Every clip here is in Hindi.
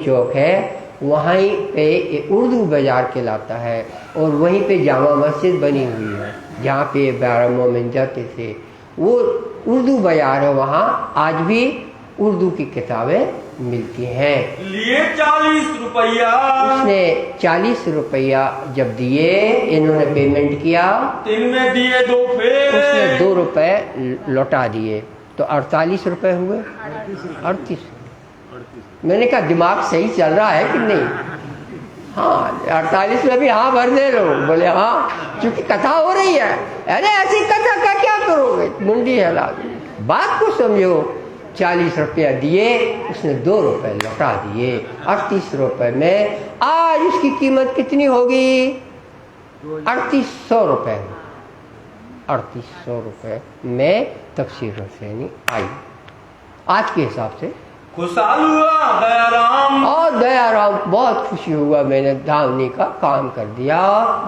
चौक है, वहीं पे उर्दू बाज़ार कहलाता है और वहीं पे जामा मस्जिद बनी हुई है जहाँ पे बारह मोमिन जाते थे। वो उर्दू बाज़ार है, वहाँ आज भी उर्दू की किताबें मिलती हैं। लिए 40 रुपया। उसने 40 रुपया जब दिए, इन्होंने पेमेंट किया, इनमें दिए 2 फेरे, उसने 2 रुपए लौटा दिए, तो 48 रुपए हुए। 38। मैंने कहा दिमाग सही चल रहा है कि नहीं? हाँ, 48 में भी हाँ भर दे लो। बोले हाँ, क्योंकि कथा हो रही है। अरे ऐसी कथा का क्या करोगे, मुंडी हिला दी। बात को समझो। 40 रुपया दिए, उसने 2 रुपए लौटा दिए। 38 रुपए में आज उसकी कीमत कितनी होगी? 3800 रुपए। 3800 रुपए में तफसीर हुसैनी आई आज के हिसाब से। खुशहाल हुआ दयाराम, और दयाराम बहुत खुशी हुआ, मैंने धावनी का काम कर दिया।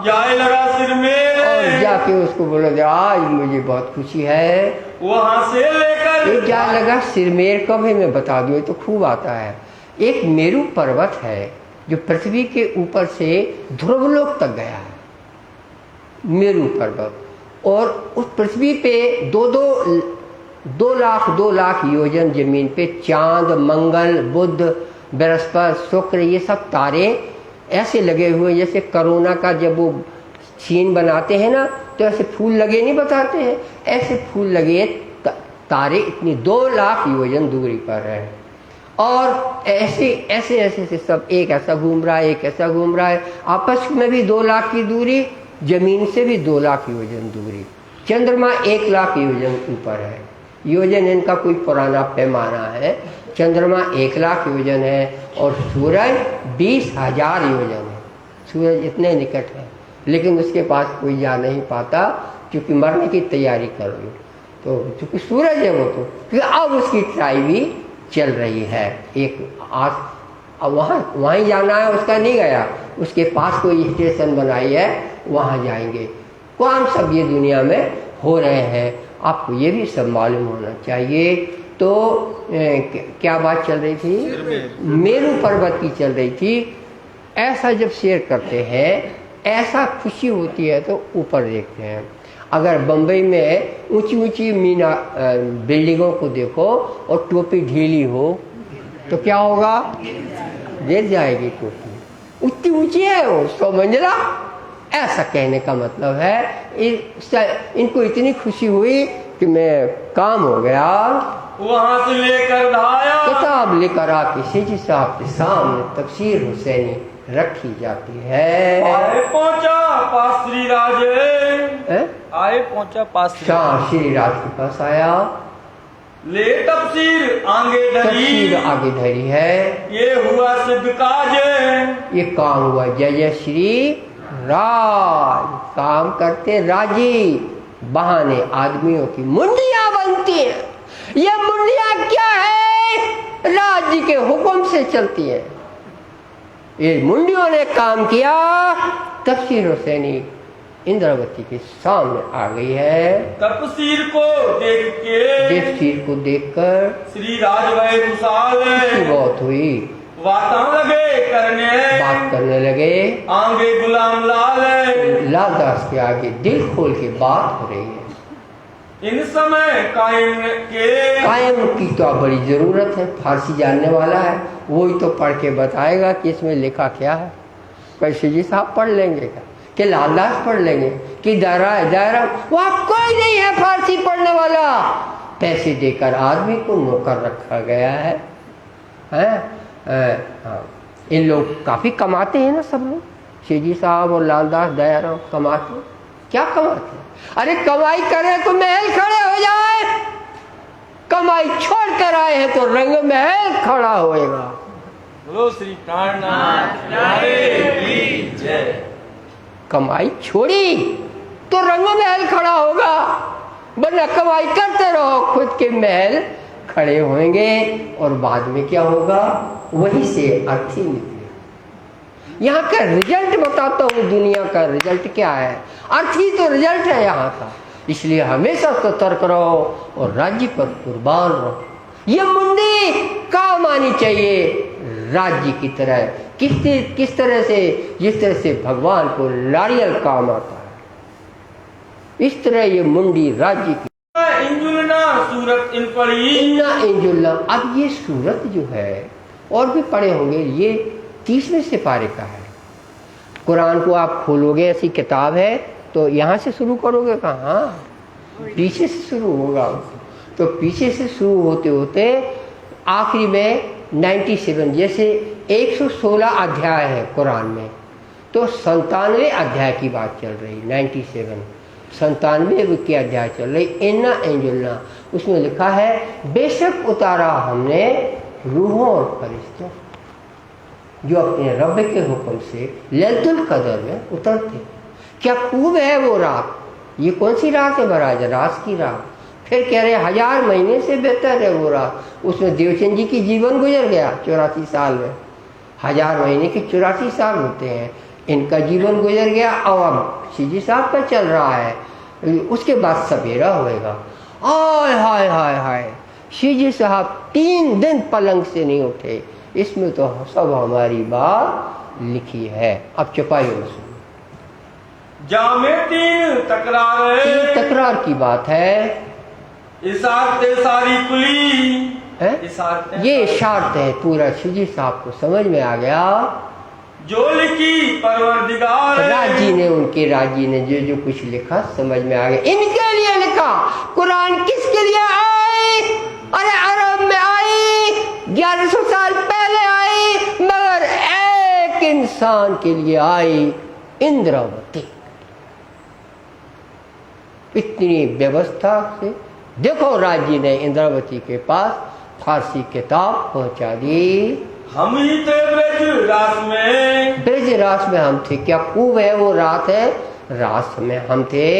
जाए लगा सिर में, और जाके उसको बोला आज मुझे बहुत खुशी है। वहां से लेकर जा लगा सिरमेर कब है मैं बता दूँ, तो खूब आता है। एक मेरू पर्वत है जो पृथ्वी के ऊपर से ध्रुवलोक तक गया है, मेरू पर्वत। और उस पृथ्वी पे 2 लाख योजन जमीन पे चांद, मंगल, बुध, बृहस्पति, शुक्र, ये सब तारे ऐसे लगे हुए जैसे कोरोना का जब वो सीन बनाते हैं ना, तो ऐसे फूल लगे नहीं बताते हैं, ऐसे फूल लगे तारे इतनी 2 लाख योजन दूरी पर है। और ऐसे ऐसे ऐसे से सब, एक ऐसा घूम रहा है, एक ऐसा घूम रहा है, आपस में भी 2 लाख की दूरी, जमीन से भी 2 लाख योजन दूरी। चंद्रमा 1 लाख योजन ऊपर है। योजन इनका कोई पुराना पैमाना है। चंद्रमा 1 लाख योजन है और सूरज 20,000 योजन है। सूरज इतने निकट है, लेकिन उसके पास कोई जा नहीं पाता क्योंकि मरने की तैयारी कर रही। तो चूँकि सूरज है वो, तो क्योंकि अब उसकी ट्राई भी चल रही है। एक आज अब वहाँ जाना है, उसका नहीं गया, उसके पास कोई स्टेशन बनाई है, वहाँ जाएंगे। कौन सब ये दुनिया में हो रहे हैं, आपको ये भी सब मालूम होना चाहिए। तो क्या बात चल रही थी? मेरू पर्वत की चल रही थी। ऐसा जब शेयर करते हैं, ऐसा खुशी होती है तो ऊपर देखते हैं। अगर बम्बई में ऊंची ऊंची मीना बिल्डिंगों को देखो और टोपी ढीली हो तो क्या होगा? गिर जाएगी टोपी। उतनी ऊंची है वो, 100 मंजिला। ऐसा कहने का मतलब है इनको इतनी खुशी हुई कि मैं काम हो गया। वहां से लेकर धाया, किताब लेकर आके सेठी साहब के सामने तफसीर हुसैनी रखी जाती है। आए पहुंचा पास श्री राजे, आए पहुंचा पास श्री राज के पास आया। ले तफसीर आगे धरी, तफसीर आगे धरी है। ये हुआ सिद्ध काज, ये काम हुआ जय जय श्री राज। काम करते राजी, बहाने आदमियों की मुंडियां बनती हैं। ये मुंडियां क्या है? राज्य के हुक्म से चलती है। ये मुंडियों ने काम किया। तफसीर हुसैनी इंद्रावती के सामने आ गई है। तफसीर को देख के, तफसीर को देखकर श्री राज भय खुशहाल, बहुत हुई। बात करने लगे। आगे गुलाम लाल, लालदास के आगे दिल खोल के बात हो रही है। इन समय कायम की तो बड़ी जरूरत है। फारसी जानने वाला है, वही तो पढ़ के बताएगा कि इसमें लिखा क्या है। कैसे जी साहब पढ़ लेंगे क्या? कि लालदास पढ़ लेंगे कि दायरा वहाँ कोई नहीं है फारसी पढ़ने वाला। पैसे देकर आदमी को नौकर रखा गया है। हाँ, इन लोग काफ़ी कमाते हैं ना, सब लोग। शेजी साहब और लालदास दयाराम कमाते। क्या कमाते? अरे कमाई करे तो महल खड़े हो जाए, कमाई छोड़ कर आए हैं तो रंग महल खड़ा होएगा। बोलो श्री प्राणनाथ की जय। कमाई छोड़ी तो रंग महल खड़ा होगा, वरना कमाई करते रहो खुद के महल खड़े होंगे। और बाद में क्या होगा? वहीं से अर्थी निकले। यहाँ का रिजल्ट बताता हूँ, दुनिया का रिजल्ट क्या है। अर्थी तो रिजल्ट है यहाँ का। इसलिए हमेशा सतर्क रहो और राज्य पर कुर्बान रहो। ये मुंडी काम आनी चाहिए राज्य की तरह। किस तरह से? जिस तरह से भगवान को नारियल काम आता है, इस तरह ये मुंडी राज्य की। इंजुलना सूरत इन पढ़ी। इन्ना इंजुलना। अब ये सूरत जो है और भी पढ़े होंगे, ये 30वें सिपारे का है। कुरान को आप खोलोगे, ऐसी किताब है, तो यहाँ से शुरू करोगे कहाँ? पीछे से शुरू होगा। तो पीछे से शुरू होते होते आखिरी में 97, जैसे 116 अध्याय है कुरान में, तो 97 अध्याय की बात चल रही। 97 के अध्याय चल रही। इन्ना एंजुलना, उसमें लिखा है बेशक उतारा हमने रूहों और फरिश्तों जो अपने रब के हुक्म से लैलतुल कदर में उतरते। क्या खूब है वो रात! ये कौन सी रात है महाराज? रात की रात। फिर कह रहे 1000 महीने से बेहतर है वो रात। उसमें देवचंद जी की जीवन गुजर गया 84 साल में। 1000 महीने के 84 साल होते हैं, इनका जीवन गुजर गया। अब सीजी साहब का चल रहा है, उसके बाद सवेरा होएगा। आय हाय हाय हाय, सीजी साहब 3 दिन पलंग से नहीं उठे। इसमें तो सब हमारी बात लिखी है। अब चुपाइयों में जामे 3 तकरार। 3 तकरार की बात है। इशारते सारी कुली है? ये सारी इशारत है पूरा। सीजी साहब को समझ में आ गया। जो लिखी परवरदिगार। राजी ने, उनके राजी ने जो कुछ लिखा समझ में आ गया। इनके लिए लिखा कुरान। किसके लिए आए? अरे अरब में आई, 1100 साल पहले आई, मगर एक इंसान के लिए आई, इंद्रावती। इतनी व्यवस्था से देखो, राजी ने इंद्रावती के पास फारसी किताब पहुंचा दी। हम ही थे ब्रज रास में। ब्रज रास में हम थे। क्या खूब है वो रात है, रास में हम थे।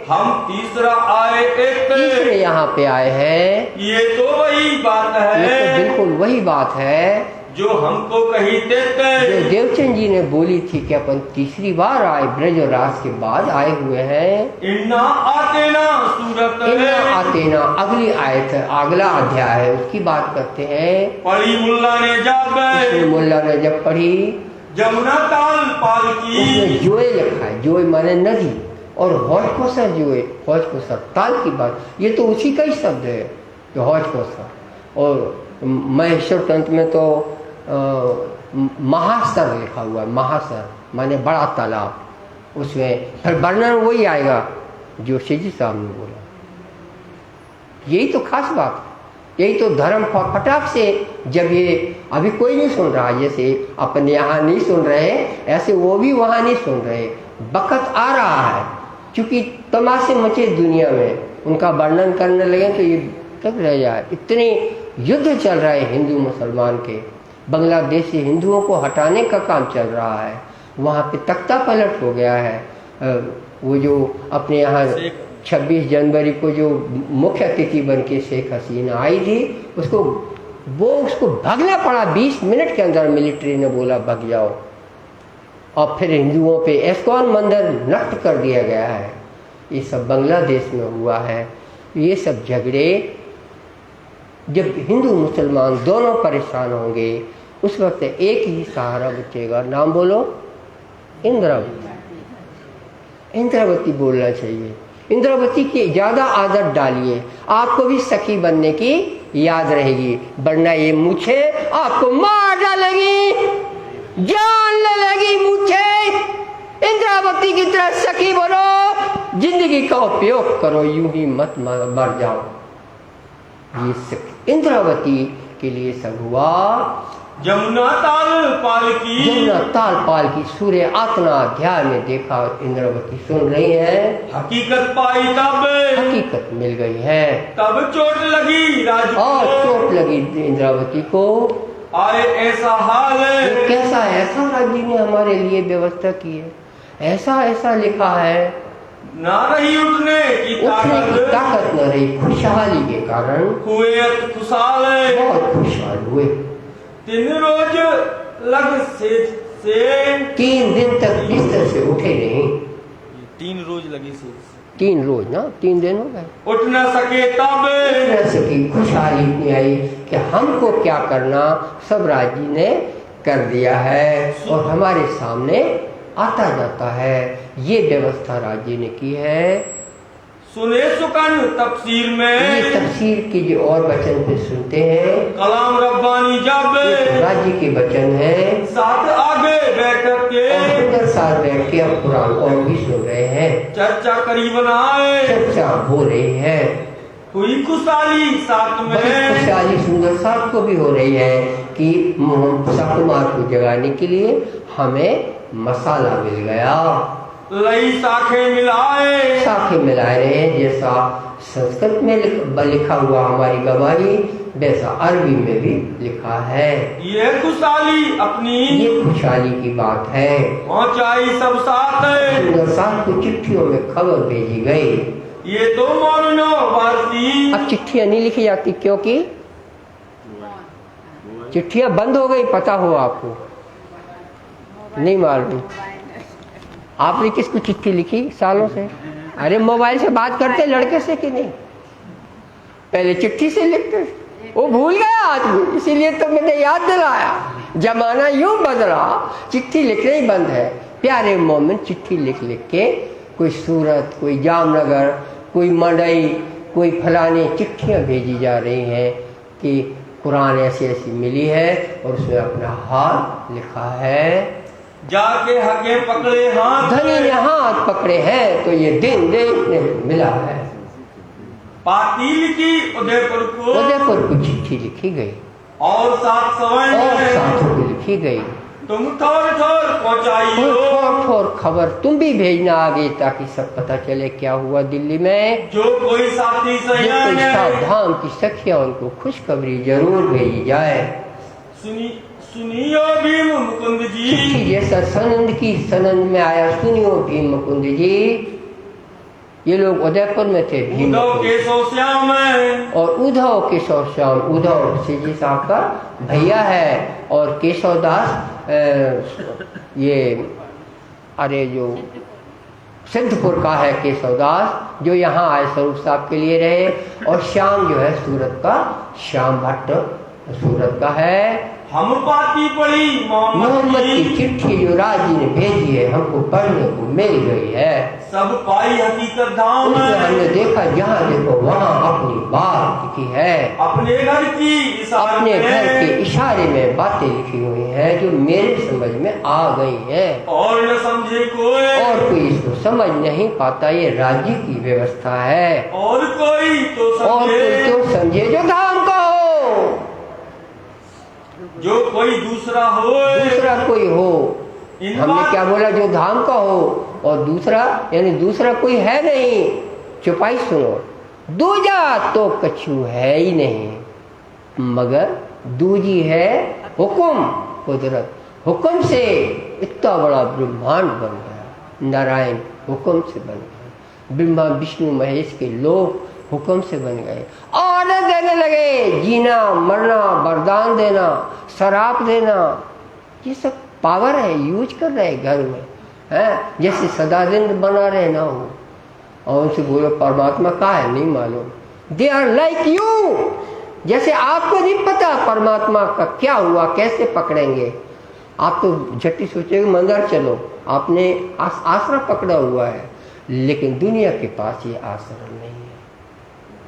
हम तीसरा आए एक। तीसरे यहाँ पे आए हैं। ये तो वही बात है। ये तो बिल्कुल वही बात है जो हमको कही देते। जो देवचंद जी ने बोली थी कि अपन तीसरी बार आए, ब्रज और रास के बाद आए हुए हैं। इन्ना आते ना सूरत। इन्ना आते ना अगली आयत है, अगला अध्याय है, उसकी बात करते हैं। पढ़ी मुल्ला ने जब। मुल्ला ने जब पढ़ी, जमुना ताल पाल की। उसमें जोए लिखा है। जोए माने नदी, और हौज कोसर जोए, हौज कोसर ताल की बात। ये तो उसी का ही शब्द है जो हौज कोसर। और महेश्वर तंत्र में तो महासर लिखा हुआ है। महासर माने बड़ा तालाब। उसमें फिर वर्णन वही आएगा जो सीजी साहब ने बोला। यही तो खास बात है। यही तो धर्म फटाक से, जब ये अभी कोई नहीं सुन रहा, जैसे अपन यहाँ नहीं सुन रहे, ऐसे वो भी वहाँ नहीं सुन रहे। वक़्त आ रहा है, क्योंकि तमाशे मचे दुनिया में, उनका वर्णन करने लगे तो ये तक रह जाए। इतने युद्ध चल रहे हैं हिंदू मुसलमान के। बांग्लादेश से हिंदुओं को हटाने का काम चल रहा है। वहाँ पे तख्ता पलट हो गया है। वो जो अपने यहाँ 26 जनवरी को जो मुख्य अतिथि बन के शेख हसीना आई थी, उसको भागना पड़ा। 20 मिनट के अंदर मिलिट्री ने बोला भाग जाओ। और फिर हिंदुओं पे इस्कॉन मंदिर नष्ट कर दिया गया है। ये सब बांग्लादेश में हुआ है। ये सब झगड़े, जब हिंदू मुसलमान दोनों परेशान होंगे, उस वक्त एक ही सहारा बचेगा। नाम बोलो, इंद्रावती। इंद्रावती बोलना चाहिए। इंद्रावती की ज़्यादा आदत डालिए, आपको भी सखी बनने की याद रहेगी। वरना ये मूछे आपको मार डालेगी, जान ले लेगी मूछे। इंद्रावती की तरह सखी बनो, जिंदगी का उपयोग करो, यूं ही मत मर जाओ। ये इंद्रावती के लिए सब हुआ। जमुना ताल पाल की। जमुना ताल पाल की सूर्य आत्मा अध्याय में देखा। इंद्रावती सुन रही है। हकीकत पाई तब। हकीकत मिल गई है। तब चोट लगी राज को। और चोट लगी इंद्रावती को। आए ऐसा हाल है। कैसा ऐसा राज्य ने हमारे लिए व्यवस्था की है, ऐसा ऐसा लिखा है। ना रही उठने की ताकत न रही। खुशहाली के कारण हुए खुशहाल। बहुत खुशहाल हुए। 3 रोज लग से 3 दिन तक बिस्तर से उठे नहीं। 3 रोज लगी से 3 रोज ना, 3 दिन हो गए। उठ न सके तब। उठ न सकी। खुशहाली इतनी आई कि हमको क्या करना, सब राजी ने कर दिया है और हमारे सामने आता जाता है। ये व्यवस्था राज्य ने की है। सुने सुकन तफसीर ये में तफसीर के जो और वचन पे सुनते हैं, कलाम रब्बानी जब राज्य के वचन है, साथ आगे बैठक के और सुंदर साथ बैठ के अब कुरान और भी सुन रहे हैं, चर्चा करीबन आए, चर्चा हो रही है, हुई खुशहाली साथ बड़ी में, खुशहाली सुंदर साथ को भी हो रही है कि शाकुमार को जगाने के लिए हमें मसाला मिल गया। लई साखे मिलाए, साखे मिला रहे हैं। जैसा संस्कृत में लिखा हुआ हमारी गवाही, वैसा अरबी में भी लिखा है। ये खुशहाली अपनी ये खुशहाली की बात है। पहुंचाई सब साथ, सुंदर साथ को चिट्ठियों में खबर भेजी गई। ये तो मौनो वारसी। अब चिट्ठियां नहीं लिखी जाती क्योंकि चिट्ठियां बंद हो गई। पता हो आपको? नहीं मालूम? आपने किसको चिट्ठी लिखी सालों से? अरे मोबाइल से बात करते लड़के से कि नहीं? पहले चिट्ठी से लिखते, वो भूल गया आदमी, इसीलिए तो मैंने याद दिलाया। जमाना यूं बदला, चिट्ठी लिखना ही बंद है। प्यारे मोमिन चिट्ठी लिख लिख के कोई सूरत, कोई जामनगर, कोई मंडई, कोई फलाने चिट्ठियां भेजी जा रही हैं कि कुरान ऐसी ऐसी मिली है और उसमें अपना हाल लिखा है। जाके हके पकड़े हाथ, धनी ने हाथ पकड़े हैं तो ये दिन देखने मिला है। पाती लिखी उदयपुर को चिट्ठी लिखी गई और साथ और साथों को लिखी गई। तुम थोड़ थोड़ पहुंचाइयो, थोड़ खबर तुम भी भेजना आगे ताकि सब पता चले क्या हुआ दिल्ली में। जो कोई साथी धाम की सखियां उनको खुशखबरी जरूर भेजी जाए। सुनियो भीम मुकुंद जी, चिट्ठी जैसा सनंद की सनंद में आया, सुनियो भीम मुकुंद जी। ये लोग उदयपुर में थे। भीम उद्धव केशव श्याम और उद्धव केशव श्याम, उद्धव सिंह साहब का भैया है और केशव दास ये अरे जो सिद्धपुर का है केशव दास, जो यहाँ आए स्वरूप साहब के लिए रहे। और श्याम जो है सूरत का, श्याम भट्ट सूरत का है। हम पाती पड़ी मोहम्मद की चिट्ठी जो राजी ने भेजी है हमको पढ़ने को मिल गई है। सब पाई हकीकत धाम, हमने देखा जहाँ देखो वहाँ अपनी बात लिखी है। अपने घर के इशारे में बातें लिखी हुई हैं जो मेरे समझ में आ गई हैं। और न समझे कोई इसको समझ नहीं पाता। ये राज्य की व्यवस्था है। और कोई तो समझे जो धाम का हो, जो कोई दूसरा कोई हो। हमने क्या बोला? जो धाम का हो और दूसरा यानी दूसरा कोई है नहीं। चुपाई सुनो, दूजा तो कछु है ही नहीं मगर दूजी है हुक्म कुदरत। हुक्म से इतना बड़ा ब्रह्मांड बन गया। नारायण हुक्म से बन गए, ब्रह्मा विष्णु महेश के लोग हुक्म से बन गए। ऑर्डर देने लगे, जीना मरना, वरदान देना, शराब देना, ये सब पावर है, यूज कर रहे घर में है। जैसे सदा दिन बना रहे ना हो। और उनसे बोलो परमात्मा का है, नहीं मालूम। They are like you. जैसे आपको नहीं पता परमात्मा का क्या हुआ, कैसे पकड़ेंगे। आप तो झट्टी सोचेंगे मंदिर चलो, आपने आश्रम पकड़ा हुआ है, लेकिन दुनिया के पास ये आश्रम नहीं है।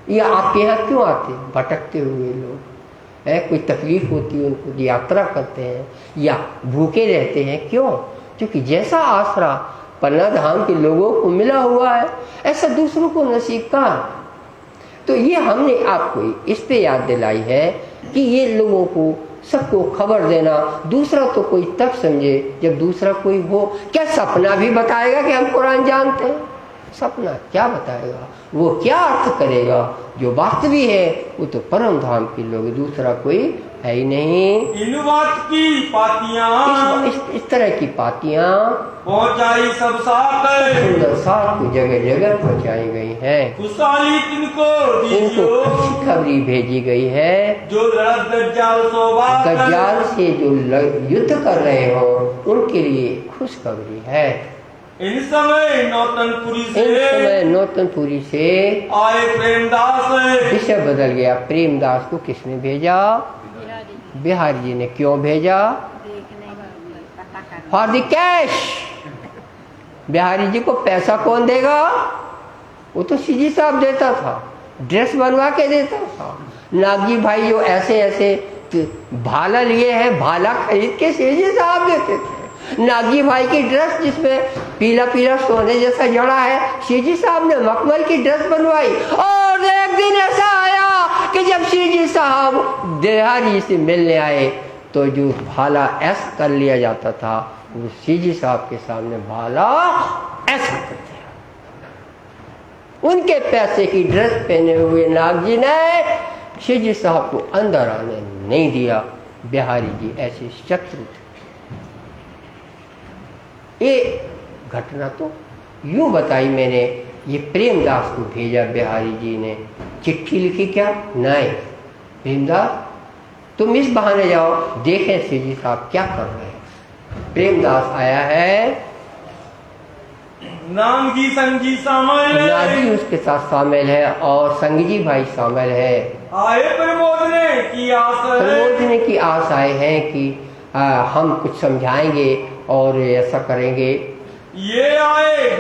ये आपके यहाँ क्यों आते भटकते हुए लोग? है कोई तकलीफ होती है उनको, यात्रा करते हैं या भूखे रहते हैं, क्यों? क्योंकि जैसा आसरा पन्ना धाम के लोगों को मिला हुआ है ऐसा दूसरों को नसीब कहाँ। तो ये हमने आपको इस पे याद दिलाई है कि ये लोगों को सबको खबर देना। दूसरा तो कोई तब समझे जब दूसरा कोई हो। क्या सपना भी बताएगा कि हम कुरान जानते हैं? सपना क्या बताएगा? वो क्या अर्थ करेगा? जो वास्तविक है वो तो परम धाम के लोग, दूसरा कोई है ही नहीं। इन बात की पातियां, इस तरह की पातियां पहुंचाई सब साथ, सुंदर साथ को जगह जगह पहुंचाई गई है। खुशहाली इनको खुशखबरी भेजी गई है। जो दज्जाल से जो युद्ध कर रहे हो उनके लिए खुशखबरी है। इन समय नौतनपुरी से आए प्रेमदास। विषय बदल गया। प्रेमदास को किसने भेजा? बिहारी जी ने। क्यों भेजा? For the cash. Bihari ji को पैसा कौन देगा? वो तो सीजी साहब देता था, ड्रेस बनवा के देता था। नागी भाई जो ऐसे ऐसे भाला लिए हैं, भाला खरीद के सीजी साहब देते थे। नागी भाई की ड्रेस जिसमें पीला पीला सोने जैसा जड़ा है, सीजी साहब ने मखमल की ड्रेस बनवाई। और एक दिन ऐसा आया कि जब सीजी साहब बिहारी से मिलने आए तो जो भाला ऐसा कर लिया जाता था, वो सीजी साहब के सामने भाला ऐसा कर दिया। उनके पैसे की ड्रेस पहने हुए नाग जी ने सीजी साहब को अंदर आने नहीं दिया। बिहारी जी ऐसे शत्रु थे। ये घटना तो यूं बताई मैंने, ये प्रेमदास को भेजा बिहारी जी ने। चिट्ठी लिखी क्या? नहीं, प्रेमदास तुम इस बहाने जाओ, देखें सीजी साहब क्या कर रहे हैं। प्रेमदास आया है, नांगी संगी शामिल है, नागी उसके साथ शामिल है और संगजी भाई शामिल है। आए प्रमोदने की आस है, प्रमोदने की आस आए हैं कि हम कुछ समझाएंगे और ऐसा करेंगे। ये आए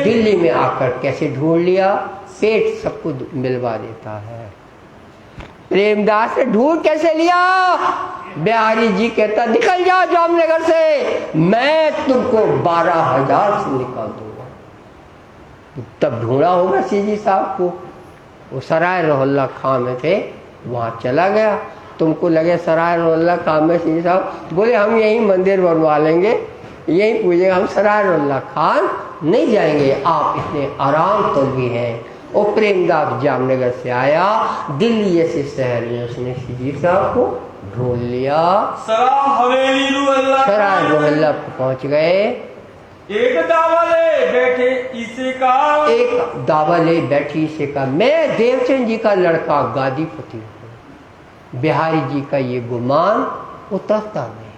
दिल्ली में आकर कैसे ढूंढ लिया? पेट सबको मिलवा देता है। प्रेमदास ने ढूंढ कैसे लिया? बिहारी जी कहता निकल जाओ जामनगर से, मैं तुमको 12,000 से निकाल दूंगा। तब ढूंढा होगा सीजी साहब को। वो सराय रोहल्ला खां में थे, वहां चला गया। तुमको लगे सराय रोहल्ला खां में सीजी साहब, बोले हम यही मंदिर बनवा लेंगे, यही पूजेंगे, हम सराय रोहल्ला खां नहीं जाएंगे, आप इतने आराम तो भी हैं। और प्रेमदास जामनगर से आया, दिल्ली जैसे शहर में उसने सीजी साहब को ढूंढ लिया। सराय रोहल्ला पहुंच गए। एक दावले बैठे इसे का, एक दावले बैठी इसे का, मैं देवचंद जी का लड़का गादीपति हूँ। बिहारी जी का ये गुमान उतरता नहीं है।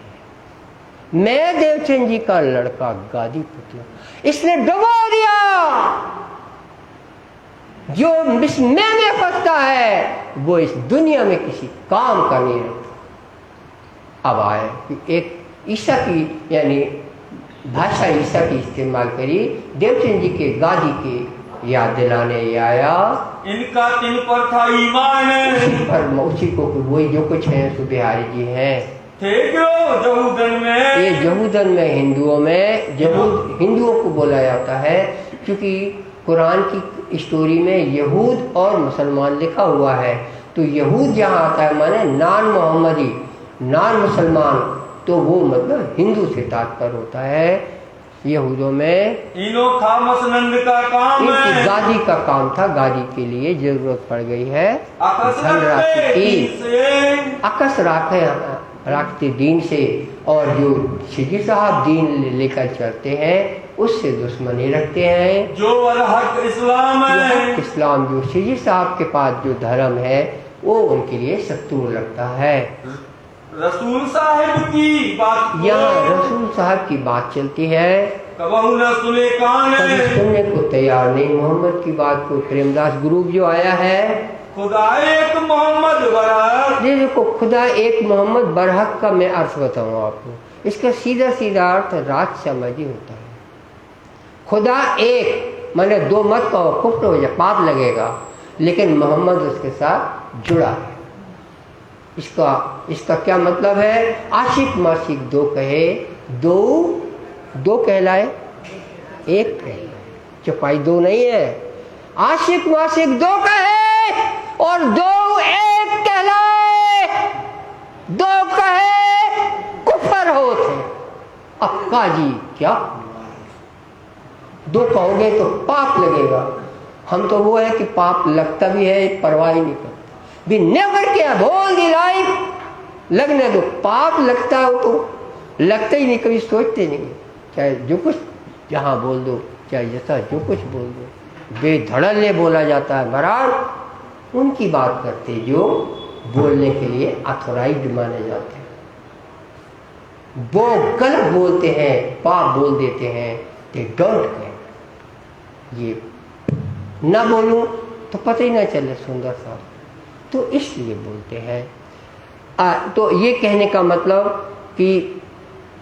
मैं देवचंद जी का लड़का गादीपति हूँ। इसने डुबो दिया। जो इसमें में फंसता है वो इस दुनिया में किसी काम का नहीं रहता। अब आए कि एक ईसा की यानी भाषा ईसा की इस्तेमाल करी, देवचंद जी के गादी के याद दिलाने आया। इनका तिन पर था ईमान, पर उसी को वही जो कुछ है सो बिहारी जी हैं। थे क्यों जहूदन में, ये जहूदन में हिंदुओं में हिंदुओं को बोला जाता है, क्योंकि कुरान की स्टोरी में यहूद और मुसलमान लिखा हुआ है। तो यहूद जहाँ आता है माने नॉन मोहम्मदी, नॉन मुसलमान, तो वो मतलब हिंदू से तात्पर्य होता है। यहूदों में इनो था मसनंद का काम है, गादी का काम था, गादी के लिए जरूरत पड़ गई है धनराशि की। अकस रखते दीन से, और जो सीजी साहब दीन लेकर चलते हैं उससे दुश्मनी रखते हैं। जो हक इस्लाम है, इस्लाम जो सीजी साहब के पास जो धर्म है वो उनके लिए शत्रु लगता है। रसूल साहब की बात, यहाँ रसूल साहब की बात चलती है, कभी सुनने को तैयार नहीं मोहम्मद की बात को। प्रेमदास ग्रुप जो आया है, खुदा एक मोहम्मद बरहक, ये देखो खुदा एक मोहम्मद बरहक का मैं अर्थ बताऊँ आपको। इसका सीधा सीधा अर्थ राज समझी होता है। खुदा एक माने दो मत कहो, कुफ्र हो जाए, पाप लगेगा, लेकिन मोहम्मद उसके साथ जुड़ा है। इसका क्या मतलब है? आशिक माशिक दो कहे, दो कहलाए, एक कहलाए, चौपाई दो नहीं है। आशिक माशिक दो कहे और दो एक कहलाए, दो कहे कुफर होते। अब काजी क्या, दो कहोगे तो पाप लगेगा। हम तो वो है कि पाप लगता भी है, परवाह ही नहीं करता। भी नेवर केयर होल दी लाइफ, लगने दो। पाप लगता हो तो लगता ही नहीं, कभी सोचते नहीं। चाहे जो कुछ जहाँ बोल दो, चाहे जैसा जो कुछ बोल दो, बेधड़ल्ले बोला जाता है। महाराज उनकी बात करते जो बोलने के लिए अथोराइज्ड माने जाते हैं, वो गलत बोलते हैं, पाप बोल देते हैं। They don't care. ये ना बोलूं तो पता ही ना चले सुंदर सा, तो इसलिए बोलते हैं। तो ये कहने का मतलब कि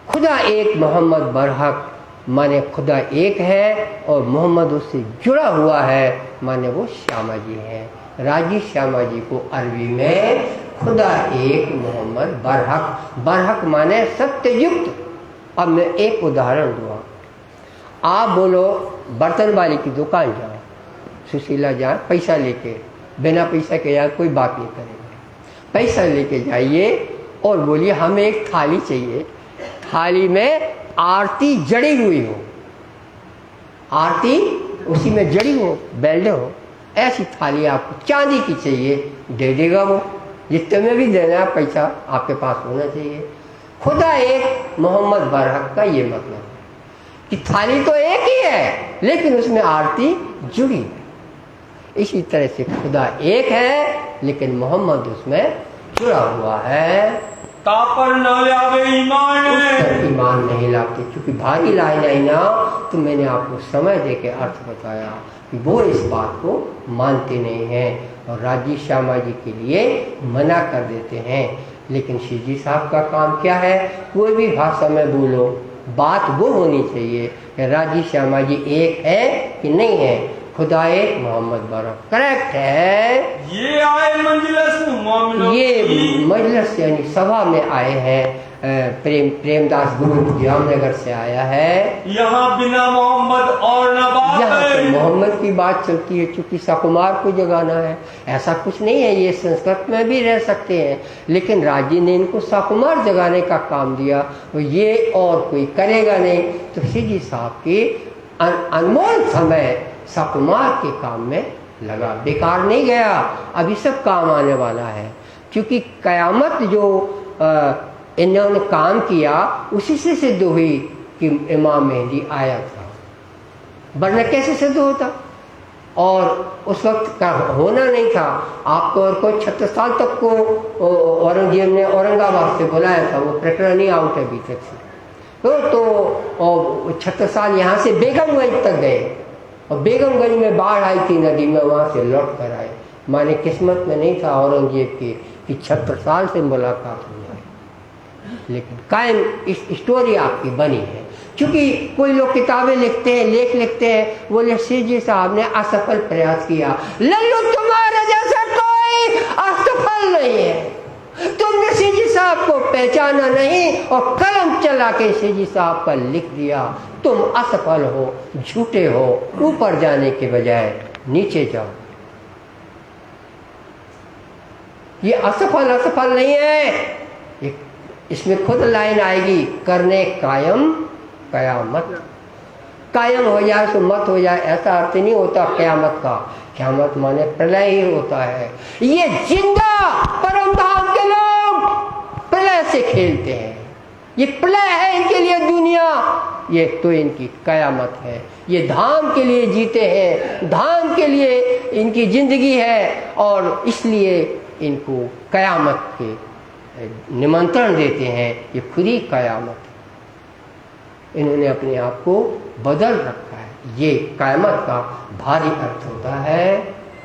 खुदा एक मोहम्मद बरहक माने खुदा एक है और मोहम्मद उससे जुड़ा हुआ है माने वो श्यामा जी हैं। राजी श्यामा जी को अरबी में खुदा एक मोहम्मद बरहक, बरहक माने सत्ययुक्त। अब मैं एक उदाहरण दूँगा। आप बोलो बर्तन वाली की दुकान जाओ, सुशीला जाए पैसा लेके, बिना पैसा के यहाँ कोई बात नहीं करेंगे। पैसा लेके जाइए और बोलिए हमें एक थाली चाहिए, थाली में आरती जड़ी हुई हो, आरती उसी में जड़ी हो, बेल्ड हो, ऐसी थाली आपको चांदी की चाहिए, दे देगा वो। जितने में भी देना है पैसा आपके पास होना चाहिए। खुदा एक मोहम्मद बरहक का ये मतलब है कि थाली तो एक ही है लेकिन उसमें आरती जुड़ी है। इसी तरह से खुदा एक है लेकिन मोहम्मद उसमें जुड़ा हुआ है। तापर न लावे ईमान, ईमान नहीं लाते, क्योंकि भारी लाए नहीं ना। तो मैंने आपको समय दे के अर्थ बताया कि वो इस बात को मानते नहीं हैं और राजी श्यामा जी के लिए मना कर देते हैं। लेकिन श्री जी साहब का काम क्या है? कोई भी भाषा में बोलो, बात वो होनी चाहिए कि राजी श्यामा जी एक है कि नहीं है। खुदा एक मोहम्मद बरहक करेक्ट है। ये आए मजलिस मोमिनों, ये मजलिस यानी सभा में आए हैं। प्रेमदास गुरु जामनगर से आया है। यहाँ बिना मोहम्मद और न बात यहाँ है। तो मोहम्मद की बात चलती है क्योंकि सकुमार को जगाना है। ऐसा कुछ नहीं है, ये संस्कृत में भी रह सकते हैं लेकिन राजी ने इनको सकुमार जगाने का काम दिया तो ये और कोई करेगा नहीं। तो श्री जी साहब की अनमोल समय सकुमार के काम में लगा, बेकार नहीं गया। अभी सब काम आने वाला है क्योंकि कयामत जो इन्होंने काम किया उसी से सिद्ध हुई कि इमाम मेहदी आया था, वरना कैसे सिद्ध होता? और उस वक्त का होना नहीं था। आपको और कोई 36 साल तक को औरंगजेब ने औरंगाबाद से बुलाया था, वो प्रकरण ही आउट है अभी तक से। तो 36 साल यहाँ से बेगमगंज तक गए और बेगमगंज में बाढ़ आई थी नदी में, वहाँ से लौट कर आए। माने किस्मत में नहीं था औरंगजेब की कि 36 साल से मुलाकात हो जाए, लेकिन कायम इस स्टोरी आपकी बनी है। क्योंकि कोई लोग किताबें लिखते हैं, लेख लिखते हैं, बोले श्री जी साहब ने असफल प्रयास किया। लल्लू तुम्हारे जैसा कोई असफल नहीं है। तुमने श्री जी साहब को पहचाना नहीं और कलम चला के श्री जी साहब पर लिख दिया। तुम असफल हो, झूठे हो, ऊपर जाने के बजाय नीचे जाओ। ये असफल नहीं है। इसमें खुद लाइन आएगी, करने कायम कयामत। कायम हो जाए तो मत हो जाए ऐसा अर्थ नहीं होता कयामत का। कयामत माने प्रलय ही होता है। ये जिंदा परम धाम के लोग प्रलय से खेलते हैं। ये प्रलय है इनके लिए दुनिया, ये तो इनकी कयामत है। ये धाम के लिए जीते हैं, धाम के लिए इनकी जिंदगी है और इसलिए इनको कयामत के निमंत्रण देते हैं। ये खुद ही कयामत, इन्होंने अपने आप को बदल रखा है। ये कयामत का भारी अर्थ होता है।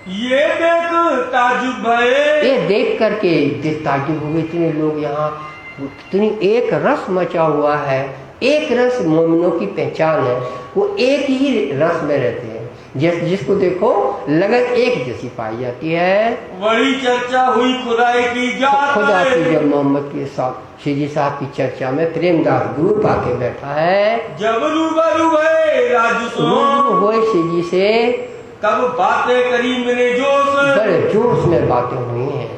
ये देख ताजुब है, ये देख करके ताजुब हुए इतने लोग यहाँ, इतनी एक रस मचा हुआ है। एक रस मोमिनों की पहचान है, वो एक ही रस में रहते हैं। जिसको देखो लगन एक जैसी पाई जाती है। वही चर्चा हुई खुदाई की जात, खुदा की जब मोहम्मद के साथ श्री जी साहब की चर्चा में प्रेमदास गुरु आके बैठा है। जब रूबरू हुए राजू हुए श्री जी से, तब बातें करी मेरे जोश, बड़े जोश में बातें हुई हैं।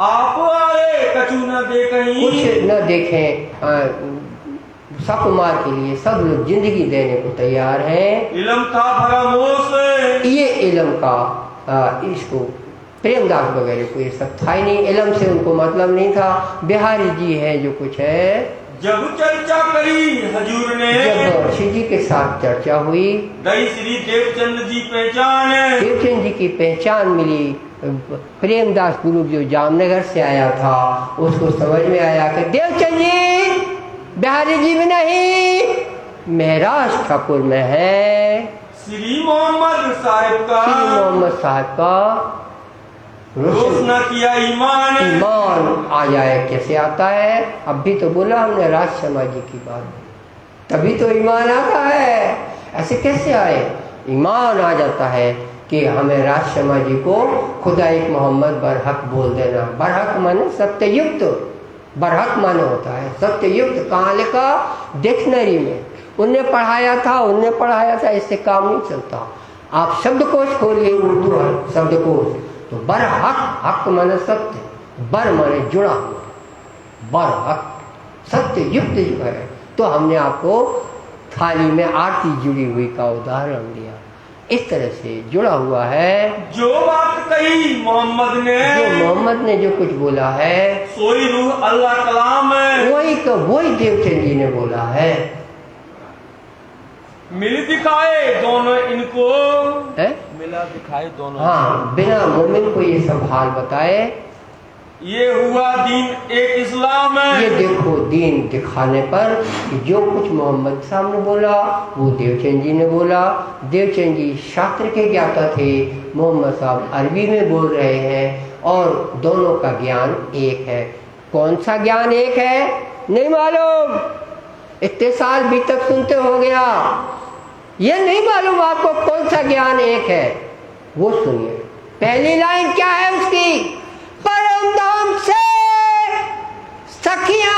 आप आए कछु न देखें, कुछ न देखें। सकुमार के लिए सब लोग जिंदगी देने को तैयार हैं। इल्म था फरामोश, ये इल्म का इसको प्रेमदास वगैरह को ये सब था ही नहीं। इल्म से उनको मतलब नहीं था। बिहारी जी है जो कुछ है। जब चर्चा करी हजूर ने, जब श्री जी के साथ चर्चा हुई, दई श्री देवचंद जी पहचान, देवचंद जी की पहचान मिली। प्रेमदास गुरु जो जामनगर से आया था उसको समझ में आया कि देवचंद जी बिहारी जी में नहीं, महराज ठाकुर में है। श्री मोहम्मद साहिब का, श्री मोहम्मद साहब का रोशन किया ईमान। ईमान आ जाए, कैसे आता है? अब भी तो बोला हमने राज शर्मा जी की बात, तभी तो ईमान आता है। ऐसे कैसे आए? ईमान आ जाता है कि हमें राज शर्मा जी को खुदा एक मोहम्मद बरहक बोल देना। बरहक माने सत्ययुक्त, बरहक माने होता है सत्ययुक्त। कहाँ लिखा? डिक्शनरी में उनने पढ़ाया था, इससे काम नहीं चलता। आप शब्दकोश खोलिए, उर्दू शब्दकोश, तो बरहक, हक माने सत्य, बर माने जुड़ा हुआ, बरहक सत्ययुक्त जो है। तो हमने आपको थाली में आरती जुड़ी हुई का उदाहरण दिया। इस तरह से जुड़ा हुआ है। जो बात कही मोहम्मद ने, जो मोहम्मद ने जो कुछ बोला है, सोई रूह अल्लाह कलाम है, वही देवचंद जी ने बोला है। मिल दिखाए दोनों इनको है? मिला दिखाए दोनों। हाँ, बिना मोमिन को ये सब हाल बताए। ये हुआ दीन एक इस्लाम है। ये देखो दीन दिखाने पर कि जो कुछ मोहम्मद साहब ने बोला वो देवचंद जी ने बोला। देवचंद जी शास्त्र के ज्ञाता थे, मोहम्मद साहब अरबी में बोल रहे हैं, और दोनों का ज्ञान एक है। कौन सा ज्ञान एक है? नहीं मालूम। इतने साल भी तक सुनते हो गया, ये नहीं मालूम आपको कौन सा ज्ञान एक है। वो सुनिए, पहली लाइन क्या है उसकी? परम धाम से सखियां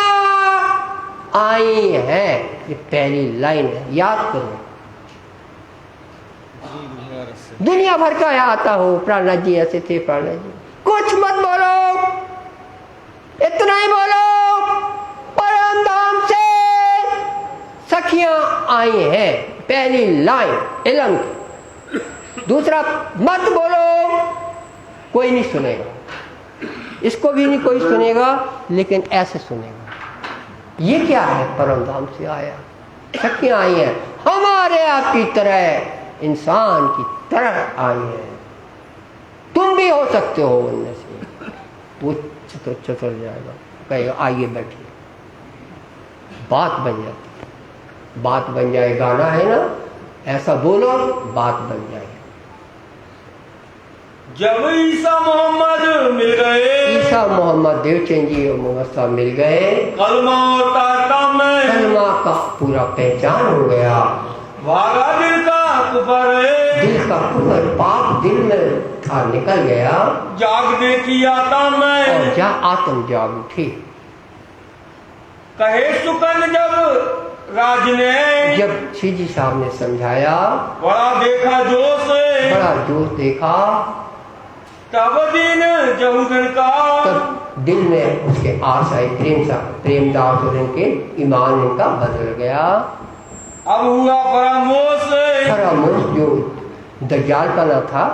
आई हैं, ये पहली लाइन है, याद करो। दुनिया भर का आता हो, प्राणनाथ जी ऐसे थे, प्राणनाथ जी कुछ मत बोलो, इतना ही बोलो, परम धाम से सखियां आई हैं, पहली लाइन इलम। दूसरा मत बोलो, कोई नहीं सुनेगा, इसको भी नहीं कोई सुनेगा, लेकिन ऐसे सुनेगा। ये क्या है? परम धाम से आया, सखियां आई हैं, हमारे आपकी तरह, इंसान की तरह आई हैं, तुम भी हो सकते हो उनमें से। वो चतर जाएगा, कहेगा आइए बैठिए, बात बन जाती, बात बन जाए। गाना है ना, ऐसा बोलो बात बन जाए। जब ईसा मोहम्मद मिल गए, ईसा मोहम्मद देवचंद जी और मोहम्मद साहब मिल गए, कलमा और ताका में कलमा का पूरा पहचान हो गया, भागा दिल का कुफर, दिल का कुफर पाप दिल में था निकल गया, जाग देखी आता में, और जा आत्म जाग उठी। कहे सुकन जब राज ने, जब श्री जी साहब ने समझाया, बड़ा देखा जोश, बड़ा जोश देखा, तब दिन जहूदन का, तब दिल में उसके आस आई, प्रेमदास और इनके ईमान इनका बदल गया। अब हुआ फरामोश जो दज्जालपना था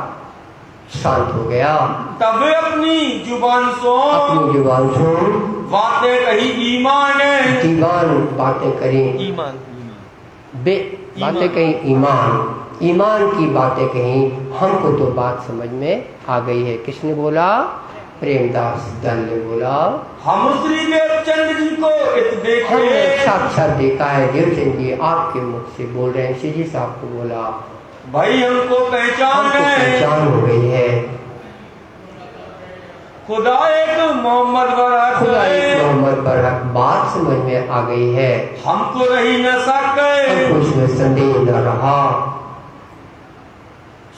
शांत हो गया। तब अपनी जुबान सो बातें कही ईमान, ईमान बातें करी, ईमान बातें कही ईमान, ईमान की बातें कही। हमको तो बात समझ में आ गई है। किसने बोला? प्रेमदास दल ने बोला। हम श्री देवचंद जी को देखे, हमने साक्षात देखा है। देवचंद जी आपके मुख से बोल रहे हैं। श्री जी साहब को बोला, भाई हमको पहचान हो गई है। खुदा एक मोहम्मद बरहक बात समझ में आ गई है। हमको रही न सके, हमको इसमें संदेह न रहा।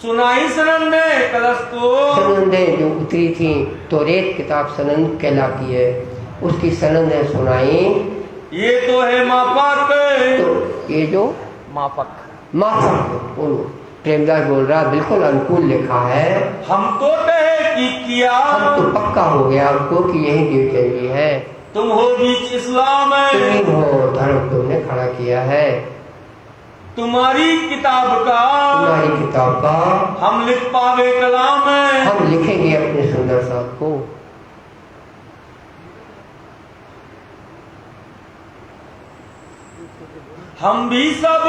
सुनाई सनंदे कलश को, सनंदे जो उतरी थी, तो रेत किताब सनंद कहलाती है, उसकी सनंदे सुनाई। ये तो है मापक, तो ये जो मापक प्रेमदास बोल रहा, बिल्कुल अनुकूल लिखा है। हम तो किया, हम तो पक्का हो गया हमको कि यही देवचंद जी है। तुम हो बीच इस्लाम है, तुम हो धर्म तुमने खड़ा किया है। तुम्हारी किताब का हम लिख पावे कलाम है, हम लिखेंगे अपने सुंदर साथ को। हम भी सब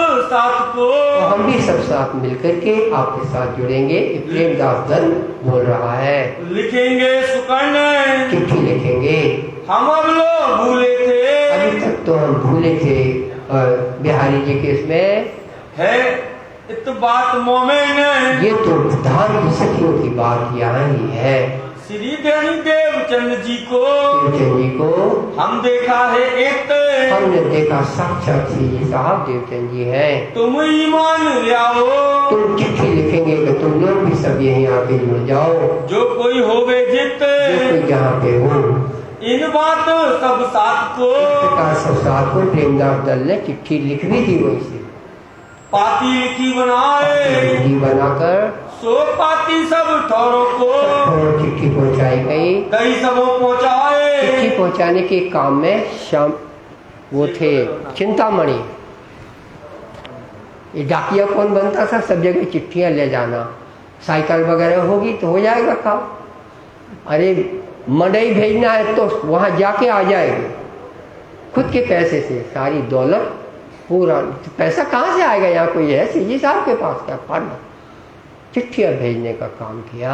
साथ मिलकर के आपके साथ जुड़ेंगे। प्रेमदास दल बोल रहा है। लिखेंगे सुकर्ण, चिट्ठी लिखेंगे। हम अब लोग भूले थे, अभी तक तो हम भूले थे। और बिहारी जी के इसमें है इत बात मोमिन, ये तो धाम की सखियों की बात यहाँ ही है। श्री ध्यानी देवचंद जी को देवचंद जी को हम देखा है एक हमने देखा साक्षात श्री जी साहब देवचंद जी हैं। तुम ईमान ले आओ, तुम चिट्ठी लिखेंगे कि तुम लोग भी सब यहीं आके जुड़ जाओ, जो कोई होवे जित जो कोई जहाँ पे हो। इन बात सब साथ को इस प्रकार सब साथ को प्रेमदास दल ने चिट्ठी लिख भी दी वहीं से, पाती लिखी बनाए, जी बनाकर सो पाती सब ठौरों को और चिट्ठी पहुंचाई गई। कई सबों पहुँचाए। चिट्ठी पहुंचाने के काम में शाम वो थे चिंतामणि। ये डाकिया कौन बनता था, सब जगह चिट्ठियां ले जाना, साइकिल वगैरह होगी तो हो जाएगा काम। अरे मडई भेजना है तो वहां जाके आ जाएगी, खुद के पैसे से सारी दौलत पूरा। तो पैसा कहाँ से आएगा, यहाँ कोई है सीजी साहब के पास क्या फंड, चिट्ठियां भेजने का काम किया।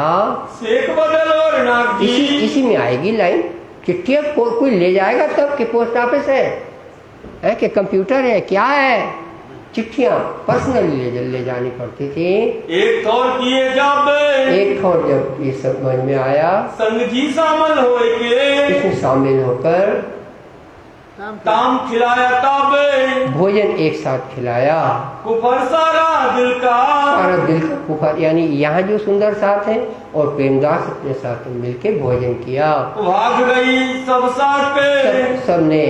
शेख बदल और नाग जी इसी में आएगी लाइन, चिट्ठियां कोई ले जाएगा तब कि पोस्ट ऑफिस है कि कंप्यूटर है, क्या है। चिट्ठियां पर्सनली ले जानी पड़ती थी। एक थौर किए जब एक और जब ये सब समझ में आया, संग जी शामिल होए के इसमें शामिल होकर ताम खिलाया तब भोजन एक साथ खिलाया। कुफर सारा दिल का कुफर यानी यहाँ जो सुंदर साथ है और प्रेमदास अपने साथ मिलके भोजन किया। भाग गई सब साथ पे सबने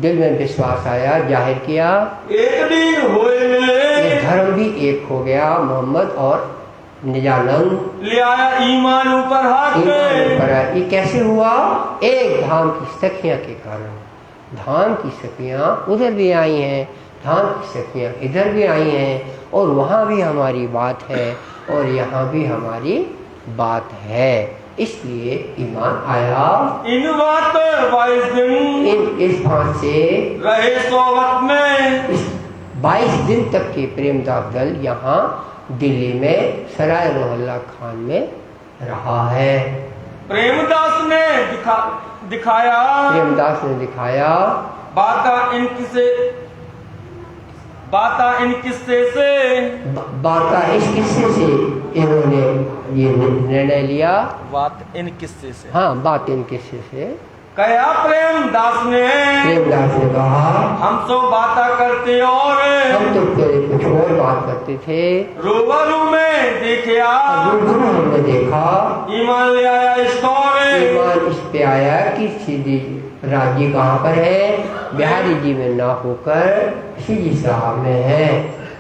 दिल में विश्वास आया, जाहिर किया। एक दिन होए ये धर्म भी एक हो गया। मोहम्मद और निजानंद ले आया ईमान ऊपर हाथ पे। ये कैसे हुआ? एक धाम की सखियां के कारण। धाम की सखियां उधर भी आई हैं, धाम की सखियां इधर भी आई हैं, और वहाँ भी हमारी बात है और यहाँ भी हमारी बात है, इसलिए ईमान आया। इन बात 22 दिन इस बात से रहे सोबत में 22 दिन तक के प्रेमदास दल यहाँ दिल्ली में सराय रोहिल्ला खान में रहा है। प्रेमदास ने दिखाया बाता इन किस्से से इन्होंने ये निर्णय लिया। बात इन किस्से से, हाँ, बात इन किस्से से कहा। प्रेमदास ने कहा, हम तो बाता करते और हम तो कुछ और बात करते थे। रूबरू में देखा, हमने देखा, ईमान ले आया ईमान इस पे आया कि सीधी राज्य कहाँ पर है, बिहारी जी में ना होकर सीधी साहब में है।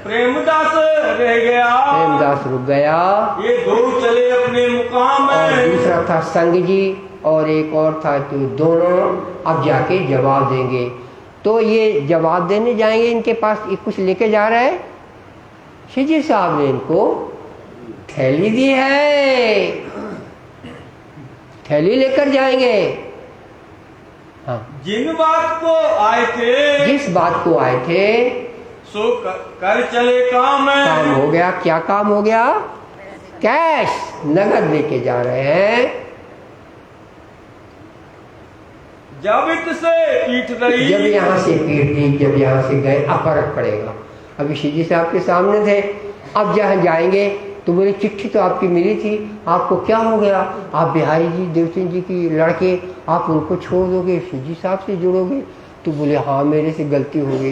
प्रेमदास रह गया, प्रेमदास रुक गया। ये दो चले अपने मुकाम में। और दूसरा था संग जी और एक और था, तो दोनों अब जाके जवाब देंगे। तो ये जवाब देने जाएंगे, इनके पास ये कुछ लेके जा रहा है। सीजी साहब ने इनको थैली दी है, थैली लेकर जाएंगे। हाँ, जिस बात को आए थे सो कर चले काम हो गया। क्या काम हो गया? कैश, नगद लेके जा रहे हैं। जब इससे पीठ रही, जब यहाँ से पीठ दी, जब यहाँ से गए, अब फर्क पड़ेगा। अभी सीजी साहब के सामने थे, अब जहाँ जाएंगे तो बोले चिट्ठी तो आपकी मिली थी, आपको क्या हो गया? आप बिहारी जी देवचंद जी की लड़के, आप उनको छोड़ दोगे, सीजी साहब से जुड़ोगे? तो बोले हाँ, मेरे से गलती हो गई,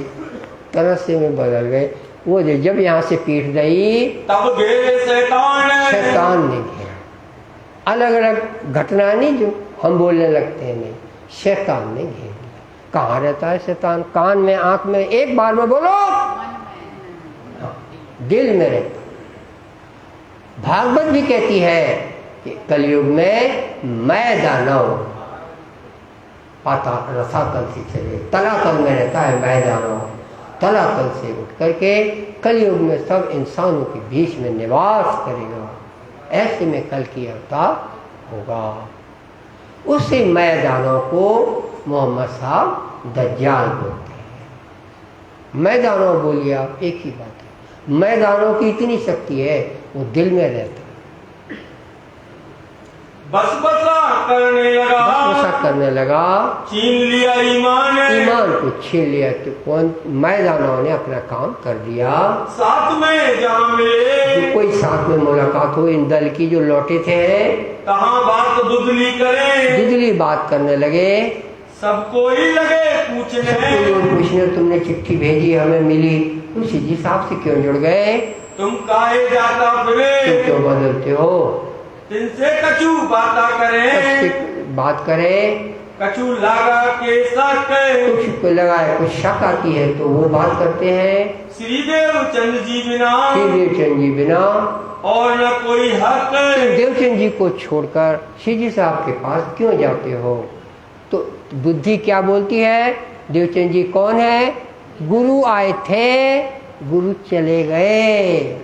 तरह से में बदल गए। वो जब यहाँ से पीठ गई तब शैतान ने घेरा। अलग अलग घटना नहीं जो हम बोलने लगते हैं, नहीं, शैतान ने घेर लिया। कहाँ रहता है शैतान? कान में, आंख में, एक बार में बोलो, दिल में रहता। भागवत भी कहती है कि कलयुग में मैं दानव पाता रसातल से चले, तलातल में रहता है मैं दानव, तलातल से उठ करके कलयुग में सब इंसानों के बीच में निवास करेगा। ऐसे में कल की अवतार होगा। उसी मैं दानव को मोहम्मद साहब दज्जाल बोलते हैं। मैं दानव बोलिए आप, एक ही बात है। मैं दानव की इतनी शक्ति है, वो दिल में रहता है। बस बसा करने लगा, छीन लिया ईमान को छीन लिया। तो कौन? मैदानों ने अपना काम कर दिया। साथ में जहाँ मिले, कोई साथ में मुलाकात हो इन दल की जो लौटे थे, कहाँ बात दुधली करे, दुधली बात करने लगे। सबको ही लगे पूछने, तुमने चिट्ठी भेजी हमें मिली, तुम सीधी साहब से क्यों जुड़ गए? तुम काहे जाता फिरे, तुम क्यों बदलते हो? तिनसे कछु बात करे, कछु लगा के शक, कुछ लगा है, कुछ शक आती है तो वो बात करते हैं। श्रीदेव चंद जी बिना, श्रीदेव चंद जी बिना और न कोई हक, देवचंद जी को छोड़कर सीधी साहब के पास क्यों जाते हो? तो बुद्धि क्या बोलती है? देवचंद जी कौन है? गुरु आए थे, गुरु चले गए।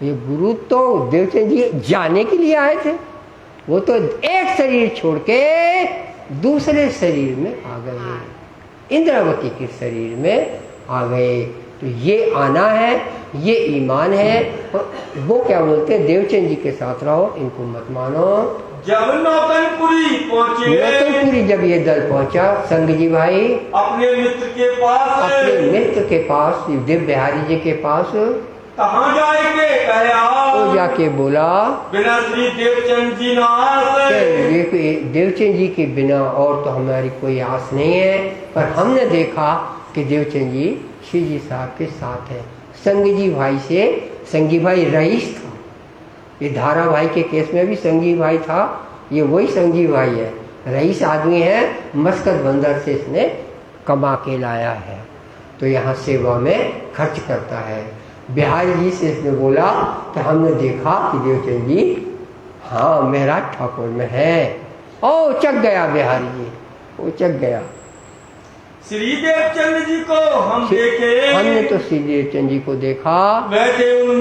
ये गुरु तो देवचंद जी जाने के लिए आए थे, वो तो एक शरीर छोड़ के दूसरे शरीर में आ गए, इंद्रावती के शरीर में आ गए। तो ये आना है, ये ईमान है। वो क्या बोलते हैं? देवचंद जी के साथ रहो, इनको मत मानो। जब नौतनपुरी पहुंचे, नौतनपुरी जब ये दल पहुंचा, संग जी भाई अपने मित्र के पास, देव बिहारी जी के पास, कहाँ जाएंगे कहा, वो जाके बोला, बिना श्री देवचंद जी नास, देवचंद जी के बिना और तो हमारी कोई आस नहीं है, पर हमने देखा कि देवचंद जी श्री जी साहब के साथ है। संगी भाई से, संगी भाई रईस था, ये धारा भाई के केस में भी संगी भाई था, ये वही संगी भाई है। रईस आदमी है, मस्कत बंदर से इसने कमा के लाया है, तो यहाँ सेवा में खर्च करता है। बिहारी जी से इसने बोला तो हमने देखा कि देवचंद जी हाँ महराज ठाकुर में है। ओ चक गया बिहारी जी, वो चक गया। श्री देवचंद जी को हम देखे, हमने तो श्री देवचंद जी को देखा बैठे उस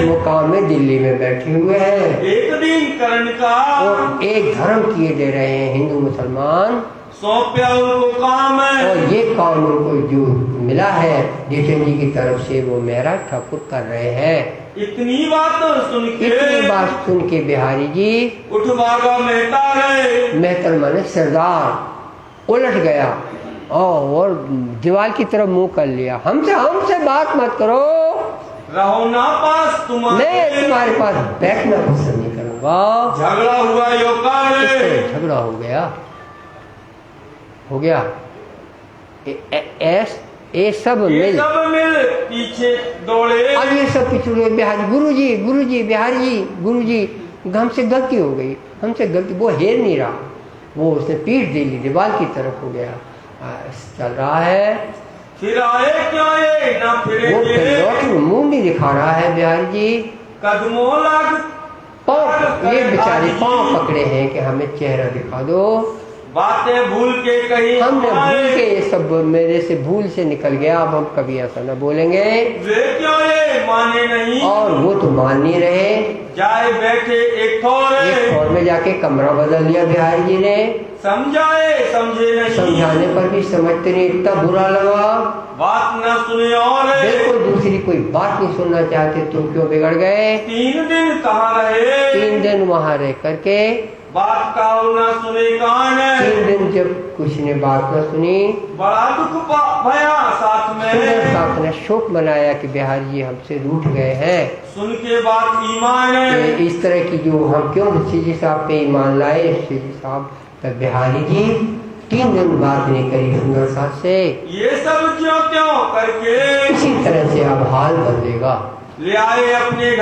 मुकाम में दिल्ली में बैठे हुए हैं, एक दिन करण का और एक धर्म किए दे रहे हैं, हिंदू मुसलमान सौंपया उनको काम है, और ये काम उनको जो मिला है देवचंद जी की तरफ से वो महराज ठाकुर कर रहे हैं। इतनी बात सुन के बिहारी जी उठ भागा मेहतर माने सरदार उलट गया और दीवार की तरफ मुंह कर लिया। हमसे बात मत करो, रहो ना पास तुम्हारे, मैं तुम्हारे पास बैठना पसंद नहीं करूंगा। झगड़ा हुआ झगड़ा हो गया। ये सब मिल पीछे दौड़े। अब ये सब पीछे बिहारी, गुरुजी बिहारी जी, गुरुजी हमसे गलती हो गई, हमसे गलती। वो हेर नहीं रहा, वो उसने पीठ दे ली, दीवार की तरफ हो गया। चल रहा है, फिर आए क्यों ये ना फिरे, वो लौट मुंह नहीं दिखा रहा है बिहारी जी। कदमों लाग पाँव, ये बेचारे पाँव पकड़े हैं कि हमें चेहरा दिखा दो। बातें भूल के कहीं हमने भूल के, ये सब मेरे से भूल से निकल गया, अब हम कभी ऐसा न बोलेंगे। वे क्यों ये माने नहीं, और वो तो मान नहीं रहे। जाए बैठे एक थोर में जाके कमरा बदल लिया बिहारी जी ने। समझाए समझे नहीं, समझाने पर भी समझते नहीं, इतना बुरा लगा। बात न सुने और बिल्कुल दूसरी कोई बात नहीं सुनना चाहते, तुम क्यों बिगड़ गए। 3 दिन कहाँ रहे, 3 दिन वहाँ रह करके बात का न सुने कान। 3 दिन जब कुछ ने बात न सुनी, बड़ा दुख भया साथ में शोक मनाया कि बिहारी जी हमसे रूठ गए हैं। सुन के बात ईमान इस तरह की जो हम क्यों सीजी साहब पे ईमान लाए, सीजी साहब तब बिहारी जी 3 दिन बात नहीं करी सुंदर साथ से। ये सब क्यों करके इसी तरह से अब हाल बदलेगा। ले आए अपने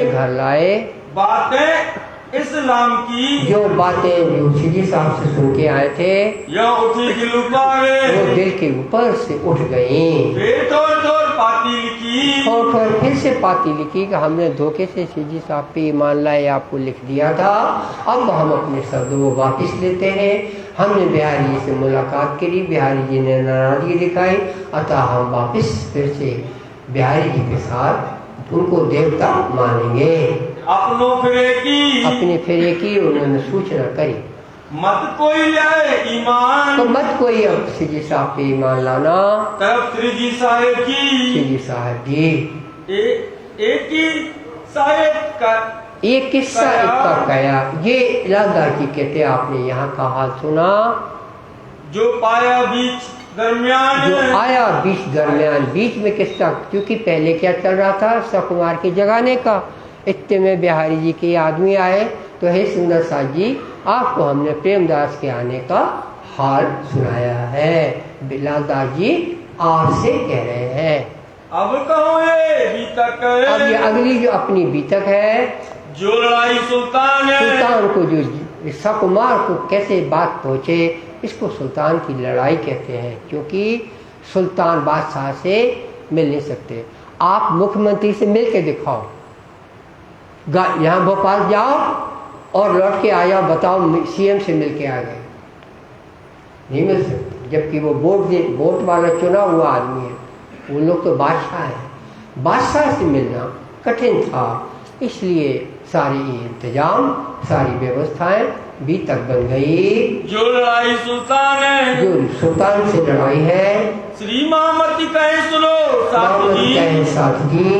घर लाए बातें इस्लाम की, जो बातें जो सीजी साहब से सुन के आए थे, या उठी दिल वो दिल के ऊपर से उठ गई। फिर पाती लिखी, और फिर से पाती लिखी कि हमने धोखे से सीजी साहब पे ईमान लाए, आपको लिख दिया था। अब हम अपने शब्दों को वापस लेते हैं। हमने बिहारी जी से मुलाकात करी, बिहारी जी ने नाराजगी दिखाई, अतः हम वापस फिर से बिहारी जी के साथ उनको देवता मानेंगे। अपने फिरे की उन्होंने सूचना करी, मत कोई लाए ईमान, तो मत कोई अब सीजी साहब पे ईमान लाना। तब श्री साहेब की, सीजी साहब जी एक ही साहेब का ये किस्सा इसका कया, ये लालदास जी कहते आपने यहाँ का हाल सुना। जो पाया बीच दरमियान, जो आया बीच दरमियान, बीच में किस्सा, क्योंकि पहले क्या चल रहा था सकुमार के जगाने का। इतने में बिहारी जी के आदमी आए तो हे सुंदर साथ जी, आपको हमने प्रेमदास के आने का हाल सुनाया है। लालदास जी आपसे कह रहे हैं। अब कहो ये बीतक, अब ये अगली जो अपनी बीतक है, जो लड़ाई सुल्तान है, सुल्तान को जो सकुमार को कैसे बात पहुँचे, इसको सुल्तान की लड़ाई कहते हैं। क्योंकि सुल्तान बादशाह से मिल नहीं सकते। आप मुख्यमंत्री से मिल के दिखाओ, यहाँ भोपाल जाओ और लौट के आ जाओ, बताओ सीएम से मिल के आ गए, नहीं मिल सकते। जबकि वो वोट वाला चुना हुआ आदमी है, वो लोग तो बादशाह हैं। बादशाह से मिलना कठिन था, इसलिए सारी इंतजाम, सारी व्यवस्थाएं बीतक बन गई। जो लड़ाई सुल्तान है, जो सुल्तान से लड़ाई है, श्री महामती कहे सुनो साथ जी,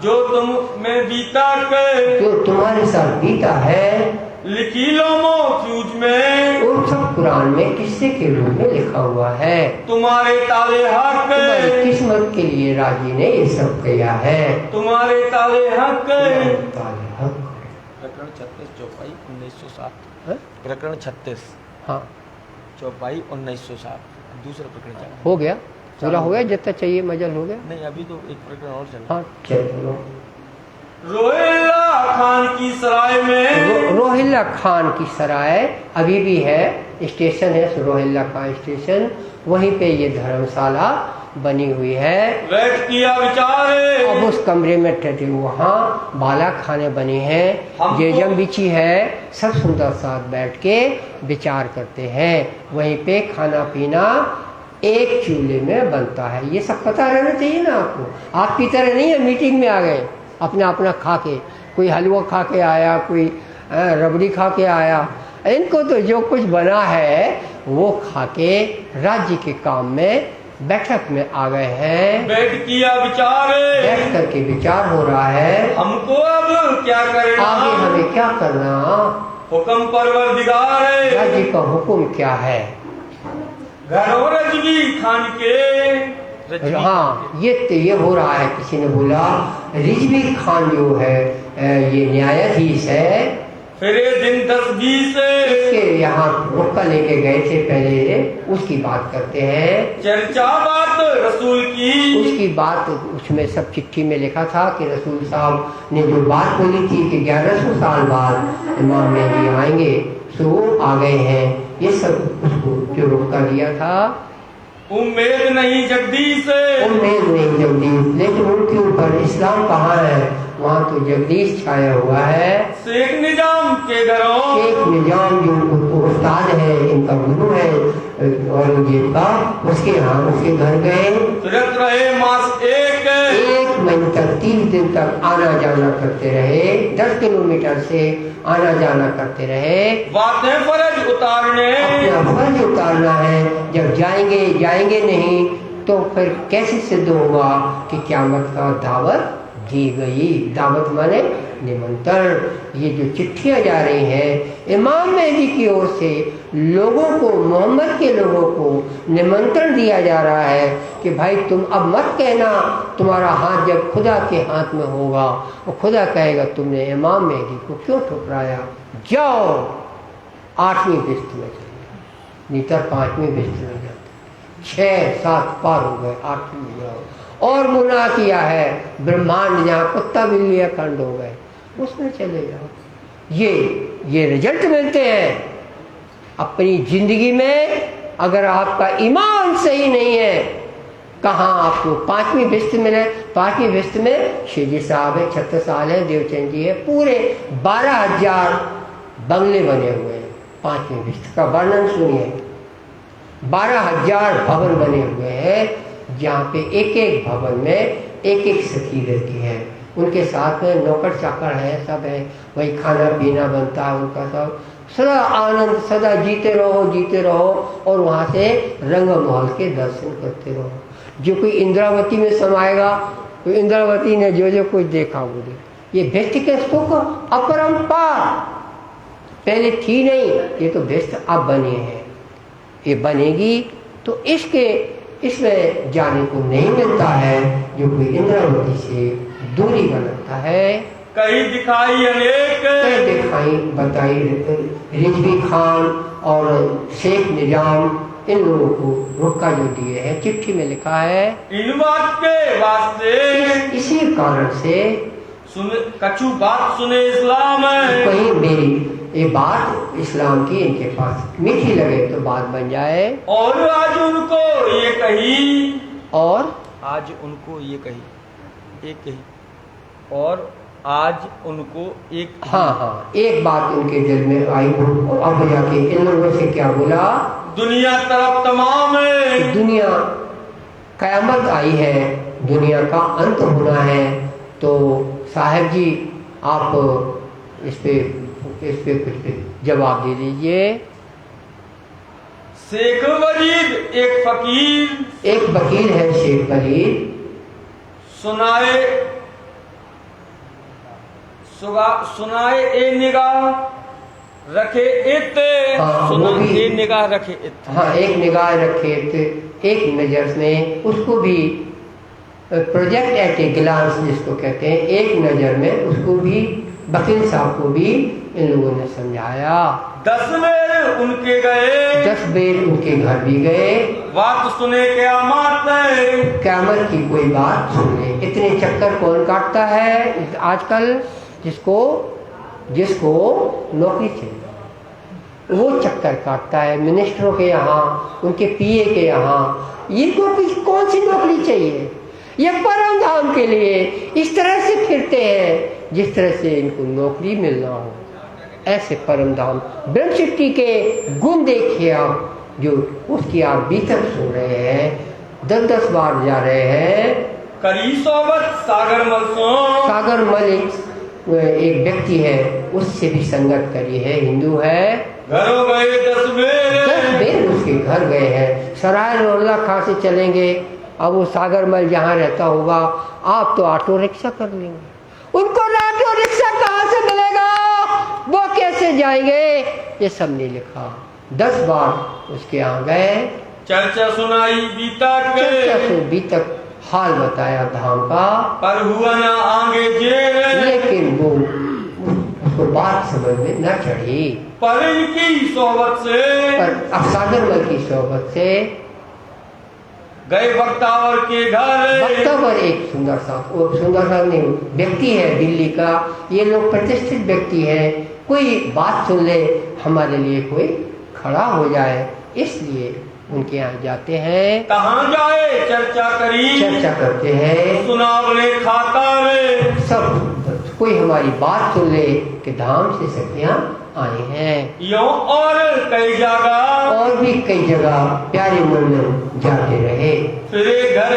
जो तुम में बीता के, जो तुम्हारे साथ बीता है, लिखी लो महफूज में, वो सब कुरान में किस्से के रूप में लिखा हुआ है। तुम्हारे ताले हक, तुम्हारी किस्मत के लिए राजी ने ये सब किया है। तुम्हारे ताले हक। प्रकरण 36 चौपाई 1907, प्रकरण 36 हाँ चौपाई 1907, दूसरा प्रकरण चला। हो गया, पूरा हो गया, जितना चाहिए मजल हो गया। नहीं, अभी तो एक प्रकरण और चला। हाँ चलो। रोहिल्ला खान की सराय में, रोहिल्ला खान की सराय अभी भी है, स्टेशन है रोहिल्ला खान स्टेशन, वहीं पे ये धर्मशाला बनी हुई है। बैठ किया विचार, अब उस कमरे में ठहरे, वहाँ बाला खाने बनी हैं, जेजम बिछी है, सब सुंदर साथ बैठ के विचार करते हैं। वहीं पे खाना पीना एक चूल्हे में बनता है। ये सब पता रहना चाहिए ना आपको। आपकी तरह नहीं है मीटिंग में आ गए अपना अपना खा के, कोई हलवा खा के आया, कोई रबड़ी खा के आया। इनको तो जो कुछ बना है वो खा के राज्य के काम में बैठक में आ गए हैं। बैठ किया विचार, बैठ करके विचार हो रहा है, हमको अब क्या करना, आगे हमें क्या करना, हुक्म परवरदिगार है, राज्य का हुक्म क्या है। घरों रजवी खान के, हाँ ये हो रहा है। किसी ने बोला रिजवी खान जो है ये न्यायाधीश है, फिर दिन 10-20 इसके यहाँ रुका लेके गए थे पहले, उसकी बात करते हैं। चर्चा बात रसूल की, उसकी बात उसमें सब चिट्ठी में लिखा था कि रसूल साहब ने जो बात बोली थी कि 1100 साल बाद इमाम मेहदी आएंगे, तो वो आ गए हैं। ये सब उसको जो रुका दिया था। उम्मीद नहीं जगदीश, उम्मीद नहीं जगदीश, लेकिन उनके ऊपर इस्लाम कहाँ है, वहाँ तो जगदीश छाया हुआ है। शेख निजाम के घरों, शेख निजाम जो उस्ताद है, इनका गुरु है औरंगजेब का, उसके यहाँ उसके घर गए। फिरत रहे मास एक महीने तक 30 दिन तक आना जाना करते रहे, 10 किलोमीटर से आना जाना करते रहे। बातें फर्ज उतारने, अपना फर्ज उतारना है। जब जाएंगे नहीं तो फिर कैसे सिद्ध होगा कि क़यामत का दावत दी गई। दावत माने निमंत्रण। ये जो चिट्ठियाँ जा रही हैं इमाम मेहदी की ओर से लोगों को, मोहम्मद के लोगों को निमंत्रण दिया जा रहा है कि भाई तुम अब मत कहना तुम्हारा हाथ जब खुदा के हाथ में होगा, और खुदा कहेगा तुमने इमाम मेहदी को क्यों ठुकराया, जाओ 8वीं बिस्त में चले। नीतर 5वीं बिस्त में जाते, 6-7 पार हो गए, 8वीं में जाओ। और गुनाह किया है ब्रह्मांड, जहाँ कुत्ता बिल्ली खंड हो गए, उसमें चले जाओ। ये रिजल्ट मिलते हैं अपनी जिंदगी में। अगर आपका ईमान सही नहीं है, कहाँ आपको 5वीं बिस्त मिले। 5वीं बिस्त में शेजी साहब है, 36 साल है, देवचंद जी है, पूरे 12,000 बंगले बने हुए हैं। 5वीं बिस्त का वर्णन सुनिए। 12,000 भवन बने हुए हैं, जहाँ पे एक भवन में एक सखी रहती है, उनके साथ में नौकर चाकर है, सब है, वही खाना पीना बनता है उनका सब। सदा आनंद, सदा जीते रहो और वहाँ से रंग महल के दर्शन करते रहो। जो कोई इंद्रावती में समाएगा तो इंद्रावती ने जो कुछ देखा वो ये व्यक्ति के सुख अपरंपार, पहले थी नहीं, ये तो व्यस्त अब बने हैं। ये बनेगी तो इसमें जाने को नहीं मिलता है जो कोई इंद्रावती से दूरी बनाता है। कहीं दिखाई अनेक, कहीं दिखाई बताई रिजवी खान और शेख निजाम, इन लोगों को रुका जो दिए है, चिट्ठी में लिखा है इन बात के वास्ते, इसी कारण से कछु बात सुने इस्लाम है। कहीं मेरी ये बात इस्लाम की इनके पास मीठी लगे तो बात बन जाए। और आज उनको ये कही, और आज उनको ये कही, एक कही, और आज उनको एक, हाँ, एक बात उनके दिल में आई। अब जाके इन लोगों से क्या बोला, दुनिया तरफ तमाम है, दुनिया कयामत आई है, दुनिया का अंत होना है। तो साहब जी आप इस पे कुछ जवाब दे दीजिए। शेख वलीद एक फकीर, एक वकील है शेख वलीद, सुनाए ए निगाह रखे इत, सुनाए निगाह रखे इत, हाँ, एक निगाह रखे एक नजर में, उसको भी प्रोजेक्ट एट ए ग्लांस जिसको कहते हैं, एक नजर में उसको भी वकील साहब को भी इन लोगों ने समझाया। 10 बेर उनके गए, 10 बेर उनके घर भी गए, बात सुने क़यामत है, क़यामत की कोई बात सुने। इतने चक्कर कौन काटता है आजकल, जिसको नौकरी चाहिए वो चक्कर काटता है। मिनिस्टरों के यहाँ, उनके पीए के यहाँ, ये कौन सी नौकरी चाहिए, ये परम धाम के लिए इस तरह से फिरते हैं जिस तरह से इनको नौकरी मिलना हो। ऐसे परम धाम ब्रह्म चिट्ठी के गुण देखिए आप, जो उसकी आप भीतर सुन रहे हैं, 10-10 बार जा रहे हैं। करी सोबत सागर मल एक व्यक्ति है, उससे भी संगत करी है, हिंदू है, घरों गए 10 बेर उसके घर गए हैं। सराय रोला खां से चलेंगे, अब वो सागरमल जहाँ रहता होगा, आप तो ऑटो रिक्शा कर लेंगे, उनको ऑटो रिक्शा कहाँ से मिलेगा, वो कैसे जाएंगे, ये सब नहीं लिखा। 10 बार उसके यहाँ गए, चर्चा सुनाई बीतक हाल बताया धाम का, पर हुआ ना आगे लेकिन वो उसको बात समझ में न चढ़ी। पर इनकी सोबत से, पर सागरमल की सोबत से गए बख्तावर के घर। बख्तावर एक सुंदर सा नहीं व्यक्ति है दिल्ली का, ये लोग प्रतिष्ठित व्यक्ति है, कोई बात सुन ले, हमारे लिए कोई खड़ा हो जाए, इसलिए उनके यहाँ जाते हैं। कहाँ जाए चर्चा करते हैं, सुनावले खाता में सब कोई हमारी बात सुन ले कि धाम से सखियाँ आए हैं। यो और भी कई जगह प्यारे मन जाते रहे, फिर घर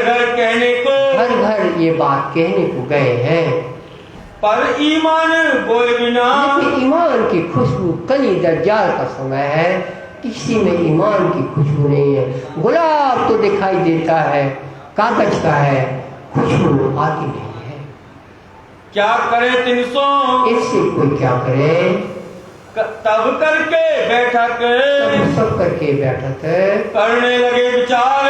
घर ये बात कहने को गए हैं। पर ईमान बोए बिना, ईमान की खुशबू, कली दज्जाल का समय है, किसी में ईमान की खुशबू नहीं है। गुलाब तो दिखाई देता है, कागज का है, खुशबू आती नहीं है। क्या करे 300, इससे कोई क्या करे, तब करके बैठक, सब करके बैठक करने लगे विचार,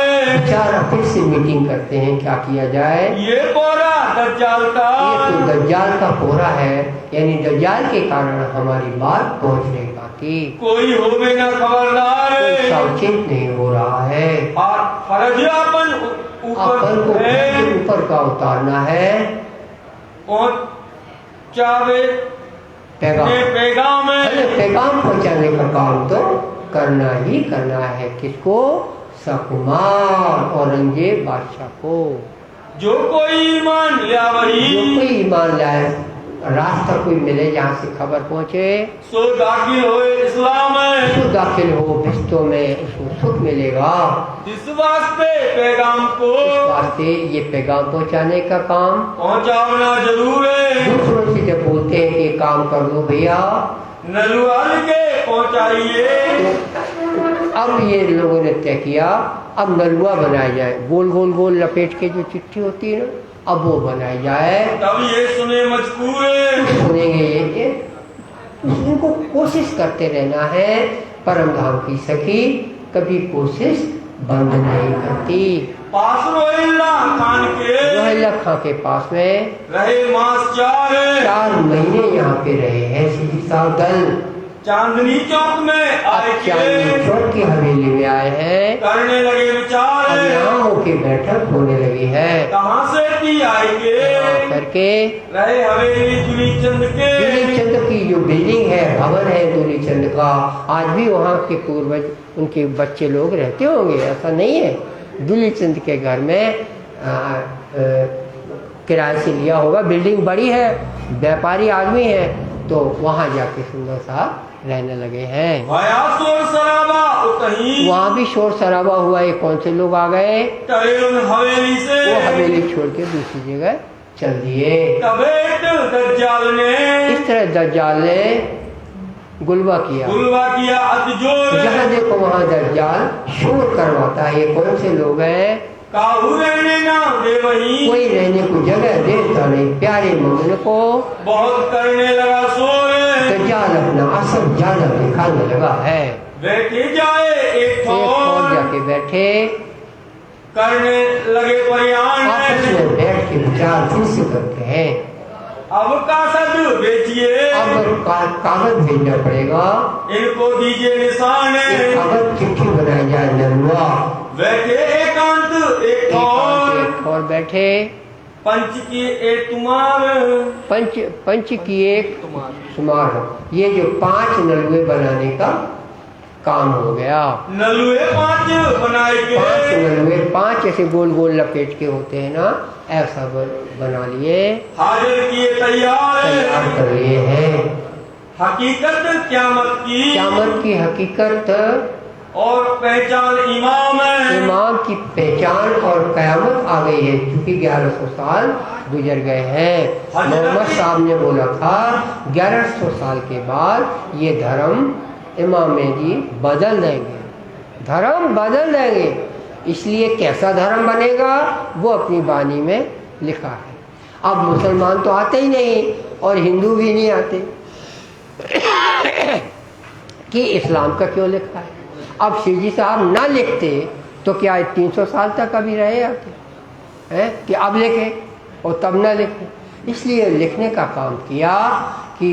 फिर से मीटिंग करते हैं, क्या किया जाए। ये पोरा दज्जाल का, ये तो दज्जाल का पोरा है, यानी दज्जाल के कारण हमारी बात पहुंच नहीं पाती, कोई हो भी ना खबरदार, सावचेत नहीं हो रहा है। फर्ज अपन ऊपर का उतारना है, चावे पैगाम पहुंचाने का काम तो करना ही करना है। किसको, सकुमार औरंगजेब बादशाह को। जो कोई ईमान लाए, रास्ता कोई मिले जहाँ से खबर पहुँचे, सो दाखिल हो इस्लाम में, सो दाखिल हो भिस्तों में, उसको सुख मिलेगा। इस वास्ते ये पैगाम पहुँचाने का काम पहुँचाना जरूर है। दूसरों से जब बोलते हैं कि काम कर लो भैया, नलवाल के पहुँचाइए, अब ये लोगों ने तय किया, अब नलुआ बनाया जाए, गोल गोल गोल लपेट के जो चिट्ठी होती है ना, अब वो बनाई जाए। तब ये सुने मजकूर सुनेंगे ये उनको कोशिश करते रहना है। परम धाम की सखी कभी कोशिश बंद नहीं करती। पास रोहिल्ला खान के रोहिल्ला खां के पास में रहे मास 4 महीने यहाँ पे रहे हैं सीधी साहब दल। चांदनी चौक में आए चांदनी चौक की हवेली में आए हैं। करने लगे विचार अब यहाँ होके बैठक होने लगी है। कहाँ से की आएंगे करके रहे हवेली दूलीचंद के। दूलीचंद की जो बिल्डिंग है भवन है दूलीचंद का, आज भी वहाँ के पूर्वज उनके बच्चे लोग रहते होंगे, ऐसा नहीं है। दूलीचंद के घर में किराए से लिया होगा, बिल्डिंग बड़ी है, व्यापारी आदमी है, तो वहाँ जाके सुंदर सा रहने लगे हैं। शोर शराबा उतही वहाँ भी शोर शराबा हुआ। ये कौन से लोग आ गए? हवेली से वो हवेली छोड़ के दूसरी जगह चल दिए। दज्जाल ने इस तरह दज्जाल ने गुलवा किया अतजोर। जहाँ देखो वहाँ दज्जाल शोर करवाता है। ये कौन से लोग हैं? काहू रहने ना दे वही कोई रहने को जगह देता नहीं। प्यारे मोमिन को बहुत करने लगा शोर। दज्जाल अपना असल ज्यादा दिखाने लगा है। बैठे जाए एक और जाके बैठे करने लगे परियान। आपस में बैठ के विचार फिर से करते हैं। अब कागज बेचिए, अब कागज भेजना पड़ेगा, इनको दीजिए निशान। कागज चिट्ठी बनाई जाए नरुआ। बैठे एकांत एक और बैठे पंच की एक तुम्हार पंच की एक सुमार। ये जो 5 नलुए बनाने का काम हो गया। नलुए 5 बनाए गए। 5 नलुए 5 ऐसे गोल गोल लपेट के होते हैं ना, ऐसा बना लिए, हाजिर किए, तैयार कर लिए हैं। हकीकत क़यामत की हकीकत और पहचान इमाम की पहचान और क़यामत आ गई है। क्योंकि 1100 साल गुजर गए हैं। मोहम्मद साहब ने बोला था 1100 साल के बाद ये धर्म इमाम मेहदी बदल देंगे, धर्म बदल देंगे। इसलिए कैसा धर्म बनेगा वो अपनी बानी में लिखा है। अब मुसलमान तो आते ही नहीं और हिंदू भी नहीं आते कि इस्लाम का क्यों लिखा है। अब शिवजी साहब ना लिखते तो क्या 300 साल तक अभी रहे आते हैं कि अब लिखे और तब ना लिखे। इसलिए लिखने का काम किया कि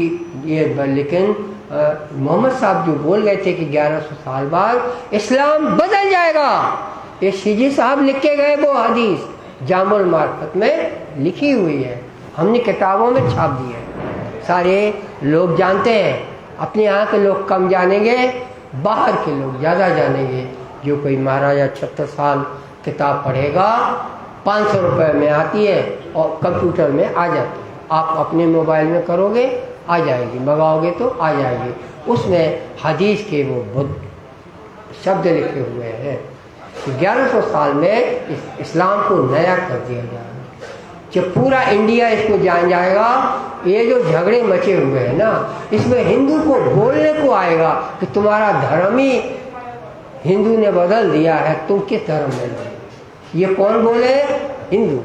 ये, लेकिन मोहम्मद साहब जो बोल गए थे कि 1100 साल बाद इस्लाम बदल जाएगा, ये शिवजी साहब लिख के गए। वो हदीस जामुल मार्फत में लिखी हुई है, हमने किताबों में छाप दी है। सारे लोग जानते हैं। अपने यहाँ के लोग कम जानेंगे, बाहर के लोग ज़्यादा जानेंगे। जो कोई महाराजा 76 साल किताब पढ़ेगा 500 रुपये में आती है और कंप्यूटर में आ जाती है। आप अपने मोबाइल में करोगे आ जाएगी, मंगाओगे तो आ जाएगी। उसमें हदीस के वो शब्द लिखे हुए हैं। 1100 साल में इस्लाम को नया कर दिया जाएगा। जब पूरा इंडिया इसको जान जाएगा, ये जो झगड़े मचे हुए हैं ना, इसमें हिंदू को बोलने को आएगा कि तुम्हारा धर्म ही हिंदू ने बदल दिया है, तुम किस धर्म में रहो। ये कौन बोले? हिंदू।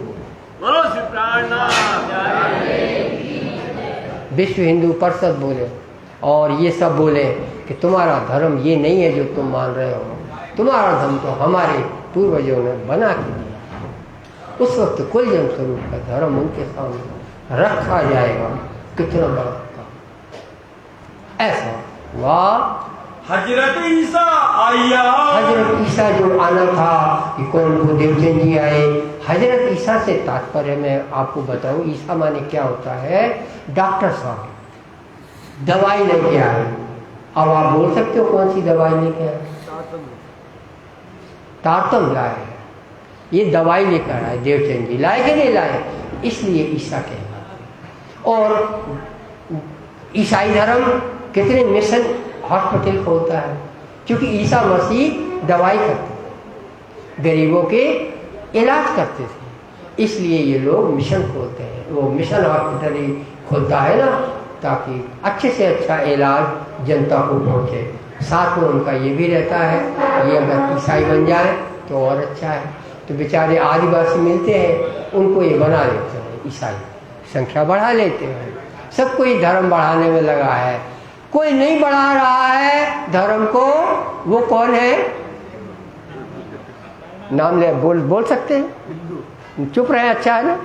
विश्व हिंदू परिषद बोले और ये सब बोले कि तुम्हारा धर्म ये नहीं है जो तुम मान रहे हो, तुम्हारा धर्म तो हमारे पूर्वजों ने बना के दिया। उस वक्त कुलजम स्वरूप का धर्म उनके सामने रखा जाएगा। कितना बड़ा काम। ऐसा हुआ। हजरत ईसा आया। हजरत ईसा जो आना था कि कौन को देवचंद जी आए। हजरत ईसा से तात्पर्य मैं आपको बताऊं, ईसा माने क्या होता है? डॉक्टर साहब दवाई लेके आए। अब आप बोल सकते हो कौन सी दवाई लेके आए? तारतम लाए, ये दवाई लेकर आए। देवचंद जी लाए कि नहीं लाए? इसलिए ईसा कहलाते। और ईसाई धर्म कितने मिशन हॉस्पिटल खोलता है, क्योंकि ईसा मसीह दवाई करते थे, गरीबों के इलाज करते थे। इसलिए ये लोग मिशन खोलते हैं। वो मिशन हॉस्पिटल ही खोलता है ना, ताकि अच्छे से अच्छा इलाज जनता को पहुँचे। साथ में उनका ये भी रहता है, ये अगर ईसाई बन जाए तो और अच्छा है। तो बेचारे आदिवासी मिलते हैं, उनको ये बना लेते हैं ईसाई, संख्या बढ़ा लेते हैं। सब कोई धर्म बढ़ाने में लगा है, कोई नहीं बढ़ा रहा है धर्म को। वो कौन है? नाम ले बोल सकते हैं? चुप रहे, अच्छा है ना।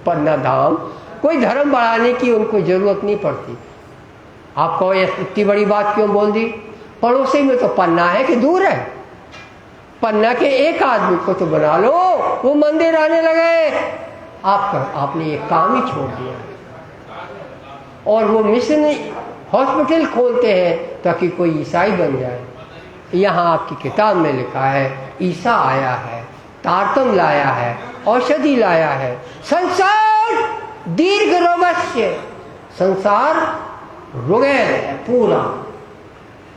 पन्ना धाम। कोई धर्म बढ़ाने की उनको जरूरत नहीं पड़ती। आप कहो इतनी बड़ी बात क्यों बोल दी? पड़ोसी में तो पन्ना है कि दूर है? पन्ना के एक आदमी को तो बना लो, वो मंदिर आने लगे। आपने ये काम ही छोड़ दिया। और वो मिशन हॉस्पिटल खोलते हैं ताकि कोई ईसाई बन जाए। यहाँ आपकी किताब में लिखा है ईसा आया है, तारतम लाया है, औषधि लाया है। संसार दीर्घ रोगस्य, संसार रुगैल है पूरा।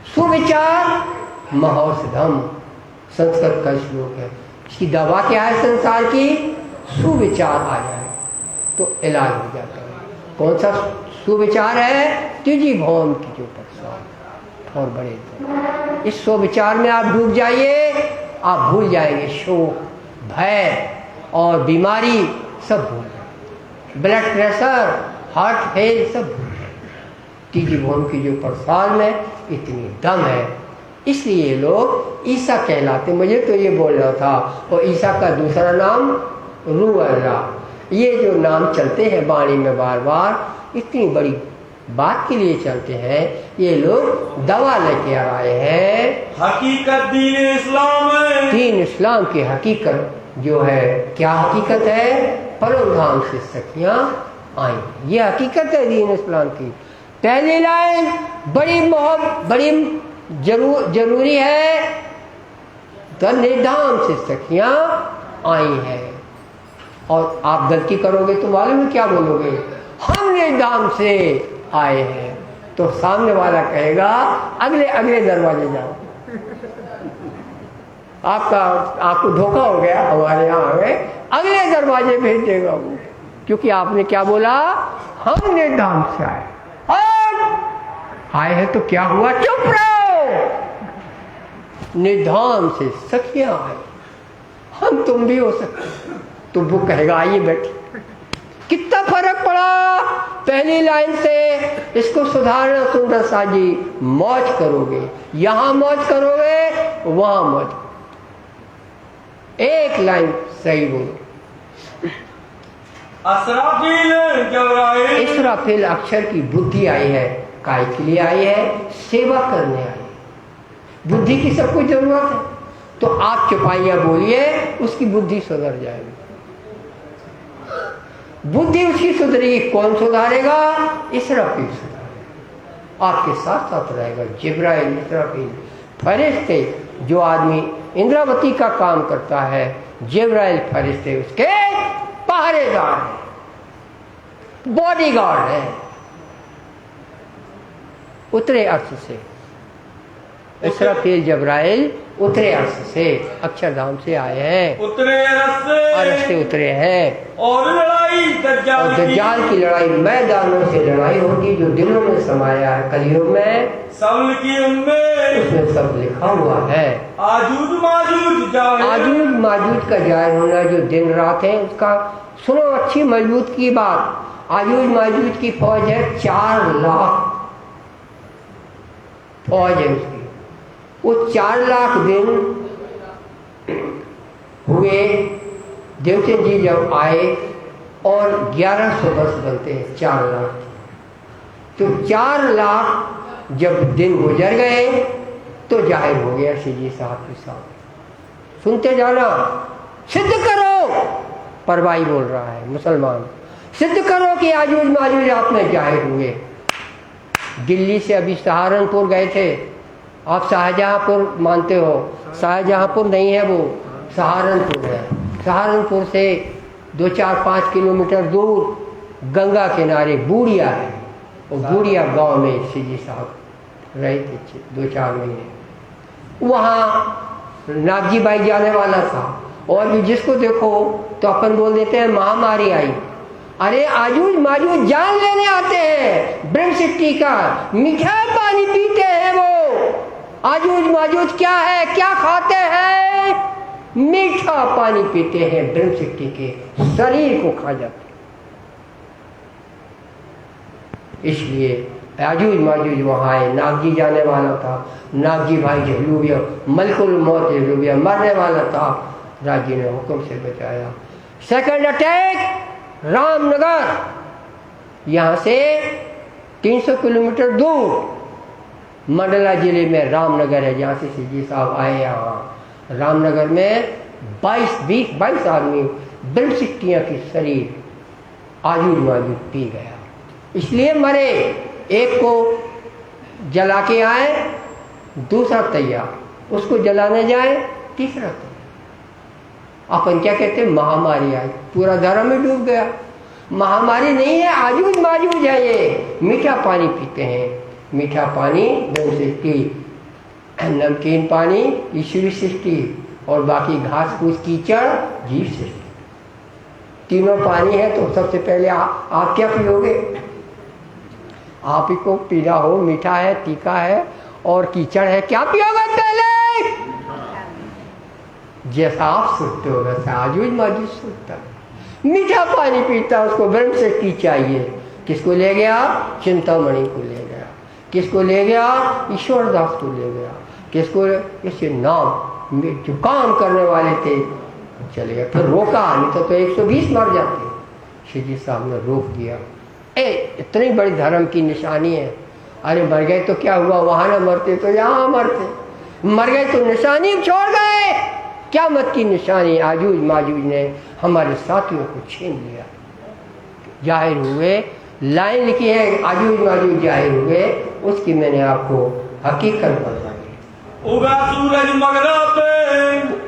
सुविचार महौषधम, संस्कृत का श्लोक है। इसकी दवा क्या है संसार की? सुविचार आ जाए तो इलाज हो जाता है। कौन सा सुविचार है? तिजी भौम की जो प्रसाद और बड़े तो इस सुविचार में आप डूब जाइए, आप भूल जाएंगे शोक, भय और बीमारी सब भूल जाएंगे। ब्लड प्रेशर, हार्ट फेल सब भूल जाएंगे। तिजी भौम की जो प्रसाद में इतनी दम है, इसलिए लोग ईसा कहलाते। मुझे तो ये बोलना था। और ईसा का दूसरा नाम रूह अल्लाह। ये जो नाम चलते हैं वाणी में बार बार, इतनी बड़ी बात के लिए चलते हैं। ये लोग दवा लेके आए हैं। हकीकत दीन इस्लाम है। दीन इस्लाम की हकीकत जो है, क्या हकीकत है? परम धाम से सखियां आई। ये हकीकत है दीन इस्लाम की। पहली लाइन बड़ी जरूरी है। निधाम से सखियां आई हैं। और आप गलती करोगे तो मालूम है क्या बोलोगे? हम निधाम से आए हैं। तो सामने वाला कहेगा अगले दरवाजे जाओ। आपको धोखा हो गया, हमारे यहाँ आ गए, अगले दरवाजे भेज देगा वो। क्योंकि आपने क्या बोला? हम निधाम से आए। आए हैं तो क्या हुआ? चुप रहो। निधाम से सखियां आए। हम तुम भी हो सकते। तो वो कहेगा आइए बैठिए। कितना फर्क पड़ा पहली लाइन से। इसको सुधारना सुंदर सा जी। मौज करोगे, यहां मौज करोगे, वहां मौज करोगे। एक लाइन सही बोलो। इसराफिल अक्षर की बुद्धि आई है। काय के लिए आई है? सेवा करने आई है। बुद्धि की सबको जरूरत है। तो आप चौपाइयां बोलिए, उसकी बुद्धि सुधर जाएगी। बुद्धि उसकी सुधरेगी। कौन सुधारेगा? इसराफिल सुधारेगा। आपके साथ साथ रहेगा जिब्राइल, इसराफिल, फरिश्ते। जो आदमी इंद्रावती का काम करता है, जिब्राइल फरिश्ते उसके पहरेदार है, बॉडीगार्ड है। उतरे अर्थ से इसराफिल जिब्राइल उतरे अर्थ से, अक्षरधाम से आए हैं। उतरे अर्थ से उतरे हैं। और लड़ाई दज्जाल की लड़ाई मैदानों से लड़ाई होगी जो दिलों में समाया है। कलयुग में सब की उनमें उसमें सब लिखा हुआ है। आजूज माजूज का जाहिर होना जो दिन रात है उसका सुनो अच्छी मजबूत की बात। आजूज माजूज की फौज है 4 लाख फौज है उसकी। वो 4 लाख दिन हुए देवचंद जी जब आए और 1100 वर्ष बनते हैं 4 लाख। तो 4 लाख जब दिन गुजर गए तो जाहिर हो गया सीजी साहब के साथ। सुनते जाना, सिद्ध करो। परवाई बोल रहा है मुसलमान, सिद्ध करो कि आजूज माजूज आप में जाहिर हुए। दिल्ली से अभी सहारनपुर गए थे। आप शाहजहांपुर मानते हो, शाहजहांपुर नहीं है, वो सहारनपुर है। सहारनपुर से 2-4-5 किलोमीटर दूर गंगा किनारे बूढ़िया है। और बूढ़िया गांव में सीजी साहब रहे थे 2-4 महीने। वहाँ नागजी बाई जाने वाला था। और भी जिसको देखो तो अपन बोल देते हैं महामारी आई। अरे आजूज माजूज जान लेने आते हैं। ब्रह्म सिटी का मीठा पानी पीते हैं वो। आजूज माजूज क्या है, क्या खाते हैं? मीठा पानी पीते हैं, ब्रह्म शक्ति के शरीर को खा जाते हैं। इसलिए आजूज माजूज वहां आए। नागजी जाने वाला था, नागजी भाई जहलूबिया, मलकुल मौत जहलूबिया मरने वाला था, राजी ने हुक्म से बचाया। सेकंड अटैक रामनगर, यहां से 300 किलोमीटर दूर मंडला जिले में रामनगर है, जहां से सीजी साहब आए। यहाँ रामनगर में 22 आदमी ब्रह्म शक्तियां की शरीर आजूज माजूज पी गया, इसलिए मरे। एक को जला के आए, दूसरा तैयार, उसको जलाने जाए, तीसरा तैयार। अपन क्या कहते हैं, महामारी आई, पूरा धर्म में डूब गया। महामारी नहीं है, आजूज माजूज है ये। मीठा पानी पीते हैं, मीठा पानी ब्रह्म सृष्टि, नमकीन पानी ईश्वरी सृष्टि, और बाकी घास फूस कीचड़ जीव सृष्टि। तीनों पानी है, तो सबसे पहले आप क्या पियोगे? आप ही को पीना हो, मीठा है, तीखा है और कीचड़ है, क्या पियोगे पहले? जैसा आप सुनते हो वैसा आजूज माजूज सुनता है। मीठा पानी पीता, उसको ब्रह्म शक्ति चाहिए। किसको ले गया? चिंतामणि को ले गया। किसको ले गया? ईश्वरदास को ले गया। किसको? इसके नाम जो काम करने वाले थे चले गए। फिर रोका, नहीं तो 120 मर जाते। शिवजी साहब ने रोक दिया। इतनी बड़ी धर्म की निशानी है। अरे मर गए तो क्या हुआ, वहां ना मरते तो यहाँ मरते। मर गए तो निशानी छोड़ गए, क्या मत की निशानी। आजूज माजूज ने हमारे साथियों को छीन लिया। जाहिर हुए, लाइन लिखी है, आजूज माजूज जाहिर हुए, उसकी मैंने आपको हकीकत बताई। उगा सूरज मगरा पे,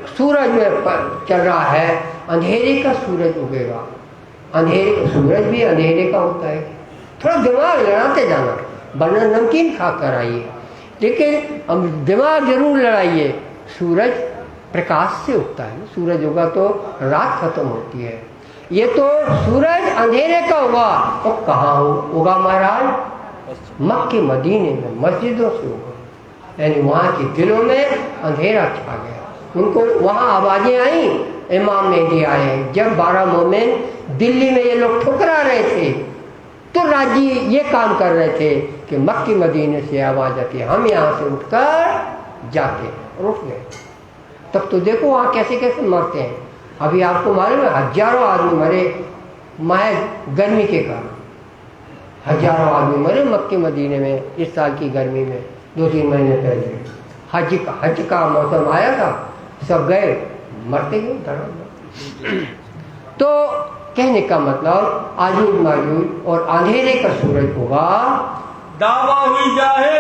सूरज में चल रहा है, अंधेरे का सूरज उगेगा। अंधेरे सूरज भी अंधेरे का होता है। थोड़ा दिमाग लड़ाते जाना, वरना नमकीन खा कर आइए, लेकिन दिमाग जरूर लड़ाइए। सूरज प्रकाश से उगता है, सूरज उगा तो रात खत्म होती है। ये तो सूरज अंधेरे का हुआ, तो कहाँ उगा महाराज? मक्के मदीने में मस्जिदों से उगा, यानी वहाँ के दिलों में अंधेरा छा गया। उनको वहाँ आवाजें आई, इमाम मेहदी आए। जब 12 मोमिन दिल्ली में ये लोग ठुकरा रहे थे, तो राजी ये काम कर रहे थे कि मक्के मदीने से आवाज आती है, हम यहाँ से उठकर जाते, रुक गए। तब तो देखो वहाँ कैसे कैसे मरते हैं। अभी आपको मालूम है, हजारों आदमी मरे महज गर्मी के कारण। हजारों आदमी मरे मक्के मदीने में इस साल की गर्मी में, 2-3 महीने पहले। हज का मौसम आया था, सब गए, मरते गए धर्म। तो कहने का मतलब आजूज माजूज और अंधेरे का सूरज होगा। दावा हुई जाहे।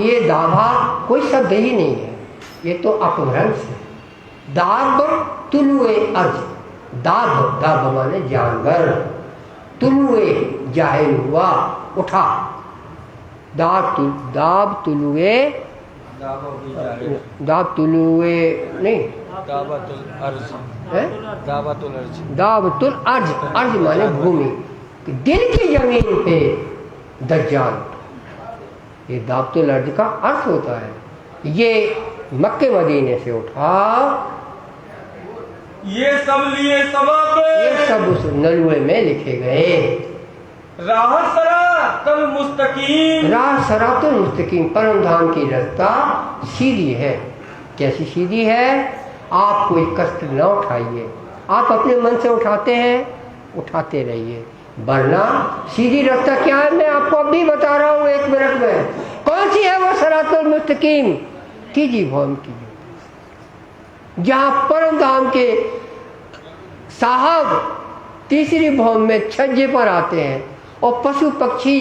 ये दावा कोई शब्द ही नहीं है, ये तो अपभ्रंश है। दाब तुलुए अर्ज, दाब माने जानवर, तुलुए जाहिर हुआ, उठा। दाब तुलुए, दाब तुलुए नहीं, दाबतुल अर्ज, अर्ज माने भूमि, दिल की जमीन पे दज्जाल। ये दाबतुल अर्ज का अर्थ होता है। ये मक्के मदीने से उठा, ये सब लिए सबा पे, ये सब उस नलुए में लिखे गए। राह सरातुल मुस्तकीम, राह सरातुल मुस्तकीम, परम धाम की रास्ता सीधी है। कैसी सीधी है? आप कोई कष्ट न उठाइए। आप अपने मन से उठाते हैं, उठाते रहिए, वरना सीधी रास्ता क्या है मैं आपको अभी बता रहा हूँ 1 मिनट में। कौन सी है वो सरातुल मुस्तकीम? कीजिए भवन कीजिए, जहाँ परम धाम के साहब तीसरी भवन में छज्जे पर आते हैं और पशु पक्षी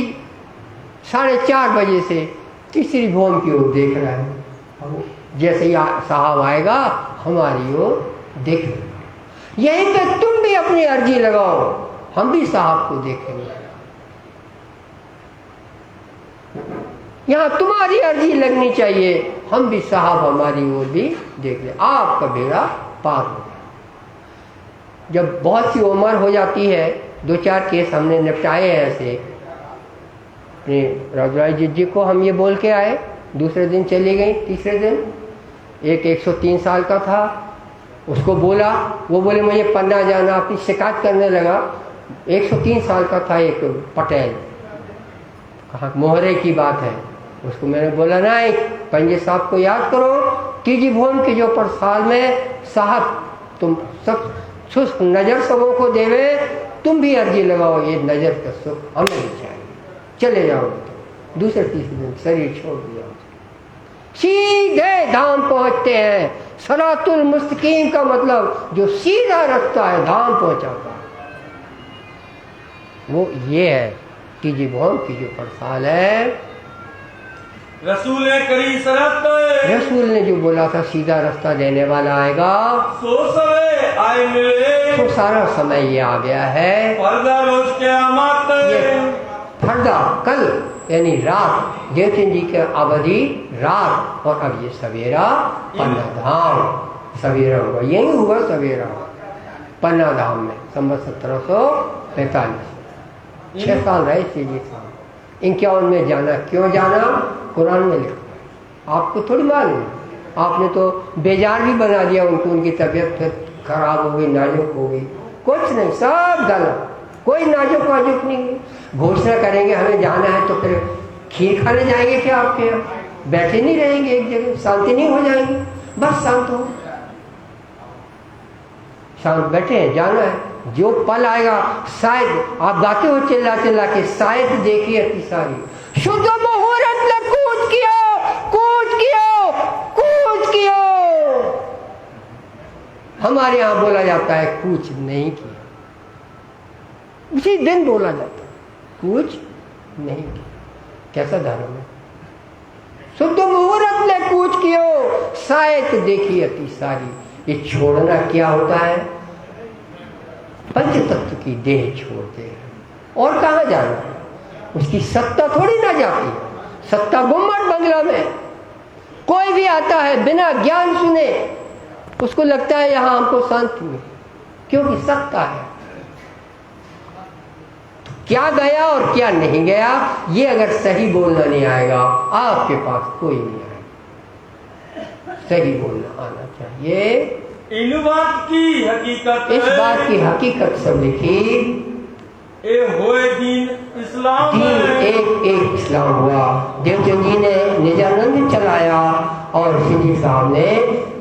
4:30 बजे से तीसरी भवन की ओर देख रहा है। जैसे ही साहब आएगा हमारी ओर देख लेगा। यहीं पे तुम भी अपनी अर्जी लगाओ, हम भी साहब को देखेंगे। यहाँ तुम्हारी अर्जी लगनी चाहिए, हम भी साहब हमारी ओर भी देख ले। आपका बेड़ा पार हो गया। जब बहुत सी उम्र हो जाती है, 2-4 केस हमने निपटाए हैं ऐसे। अपने राजराज जी को हम ये बोल के आए, दूसरे दिन चली गई, तीसरे दिन एक 103 साल का था, उसको बोला, वो बोले मुझे पन्ना जाना, अपनी शिकायत करने लगा। 103 साल का था एक पटेल, कहा मोहरे की बात है। उसको मैंने बोला नहीं, पंजे साहब को याद करो, तीजी भोन के जो पर साल में साहब तुम सब सुख नजर सबों को देवे, तुम भी अर्जी लगाओ, ये नजर का सुख हमें भी चाहिए, चले जाओ। तो दूसरे तीसरे दिन शरीर छोड़ दिया, सीधे धाम पहुंचते हैं। सरातुल मुस्तकीम का मतलब जो सीधा रास्ता है, धाम पहुंचाता है, वो ये है। तीजी भोन की जो परसाल है, रसूल ने करी शरत, रसूल ने जो बोला था सीधा रास्ता देने वाला आएगा, सो समय आए मिले, तो सारा समय ये आ गया है। पर्दा रोज क़यामत, ये फर्दा कल यानी रात, देवचंद जी के अवधि रात, और अब ये सवेरा पन्ना धाम सवेरा हुआ, यही हुआ सवेरा पन्ना धाम में संवत 1745। 6 साल रहे सीधी साल। 51 में जाना, क्यों जाना, कुरान में लिखा, आपको थोड़ी मालूम, आपने तो बेजार भी बना दिया उनको, उनकी तबीयत फिर खराब हो गई, नाजुक हो गई, कुछ नहीं, सब गलत, कोई नाजुक वाजुक नहीं। घोषणा करेंगे हमें जाना है तो फिर खीर खाने जाएंगे क्या आपके यहाँ, बैठे नहीं रहेंगे एक जगह, शांति नहीं हो जाएगी, बस शांत हो, शांत बैठे हैं, जाना है। जो पल आएगा शायद, आप गाते हो चिल्ला चिल्ला के, शायद देखिए अति सारी, शुद्ध मुहूर्त में कूच कियो, कूच कियो, कूच कियो। हमारे यहाँ बोला जाता है कूच नहीं किया, उसी दिन बोला जाता है कूच नहीं किया। कैसा धर्म है, शुद्ध मुहूर्त में कूच कियो, शायद देखिए अति सारी। ये छोड़ना क्या होता है, पंच तत्व की देह छोड़ते हैं, और कहाँ जाना है, उसकी सत्ता थोड़ी ना जाती है। सत्ता गुम्मट बंगला में कोई भी आता है बिना ज्ञान सुने, उसको लगता है यहाँ हमको शांति मिले, क्योंकि सत्ता है। क्या गया और क्या नहीं गया, ये अगर सही बोलना नहीं आएगा, आपके पास कोई नहीं आएगा। सही बोलना आना चाहिए। इन बात की हकीकत, इस बात की हकीकत सब लिखी, ए होए दीन इस्लाम, दीन एक इस्लाम हुआ। देवचंद जी ने निजानंद चलाया और सिंधी साहब ने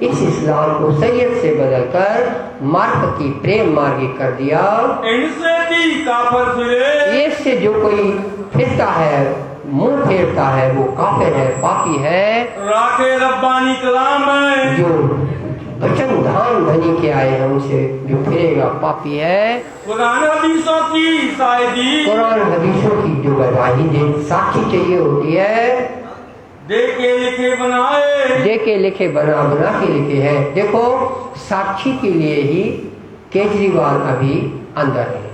इस इस्लाम को सैयद से बदलकर मार्फती प्रेम मार्गी कर दिया। इनसे भी काफिर फिरे, इससे जो कोई फिरता है, मुंह फेरता है, वो काफिर है, पापी है। राखे रब्बानी कलाम है, जो वचन धान धनी के आए हैं उनसे जो फिरेगा पापी है। कुरान हदीसों की शायदी, कुरान हदीसों की जो गवाही दे, साक्षी चाहिए होती है। दे के लिखे बनाए, दे के लिखे बना बना के लिखे हैं। देखो साक्षी के लिए ही केजरीवाल अभी अंदर है,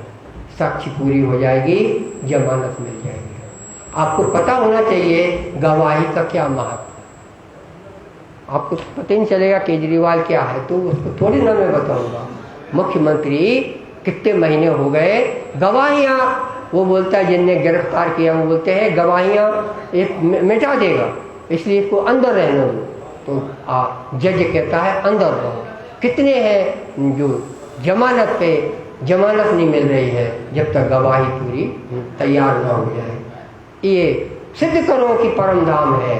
साक्षी पूरी हो जाएगी, जमानत मिल जाएगी। आपको पता होना चाहिए गवाही का क्या महत्व। आपको पता नहीं चलेगा केजरीवाल क्या है, तो उसको थोड़ी ना मैं बताऊंगा। मुख्यमंत्री कितने महीने हो गए, गवाहियाँ, वो बोलता है जिनने गिरफ्तार किया, वो बोलते हैं गवाहियाँ एक मिटा देगा, इसलिए इसको अंदर रहने दो। तो जज कहता है अंदर रहो। कितने हैं जो जमानत पे, जमानत नहीं मिल रही है जब तक गवाही पूरी तैयार ना हो जाए। ये सिद्ध करो कि परम धाम है,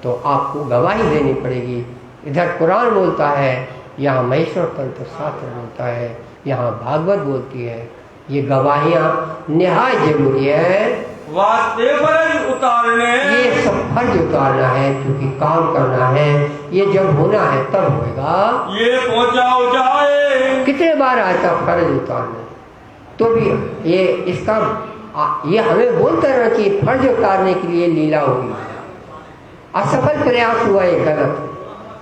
तो आपको गवाही देनी पड़ेगी। इधर कुरान बोलता है, यहाँ महेश्वर तंत्र शास्त्र बोलता है, यहाँ भागवत बोलती है। ये गवाहियाँ निहायत जरूरी है। वास्ते फर्ज उतारने, ये सब फर्ज उतारना है, क्योंकि काम करना है। ये जब होना है तब होगा। ये पहुँचाओ जाए, कितने बार आया था फर्ज उतारने, तो भी ये इसका ये हमें बोलते रहना चाहिए फर्ज उतारने के लिए लीला हुई, असफल प्रयास हुआ, ये गलत,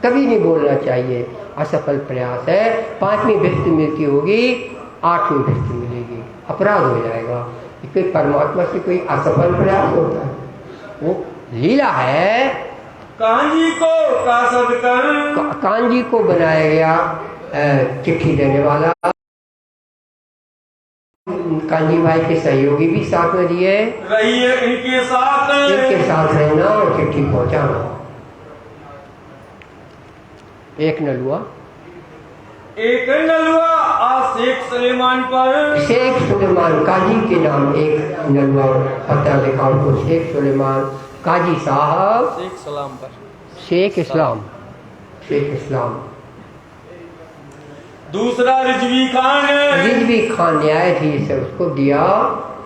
कभी नहीं बोलना चाहिए। असफल प्रयास है, 5वीं भिक्त मिलती होगी, 8वीं भिक्त मिलेगी, अपराध हो जाएगा। कोई परमात्मा से कोई असफल प्रयास होता है, वो लीला है। कांजी को कासद कर, कांजी को बनाया गया चिट्ठी देने वाला, कांजी भाई के सहयोगी भी साथ में दिए, रहिए इनके साथ, इनके साथ रहना और चिट्ठी पहुंचाना। एक नलुआ आज शेख सुलेमान पर, शेख सुलेमान काजी के नाम एक नलुआ पता लिखा उनको, शेख सुलेमान काजी साहब, शेख सलाम पर, शेख इस्लाम, शेख इस्लाम। दूसरा रिजवी खान न्यायाधीश है, उसको दिया।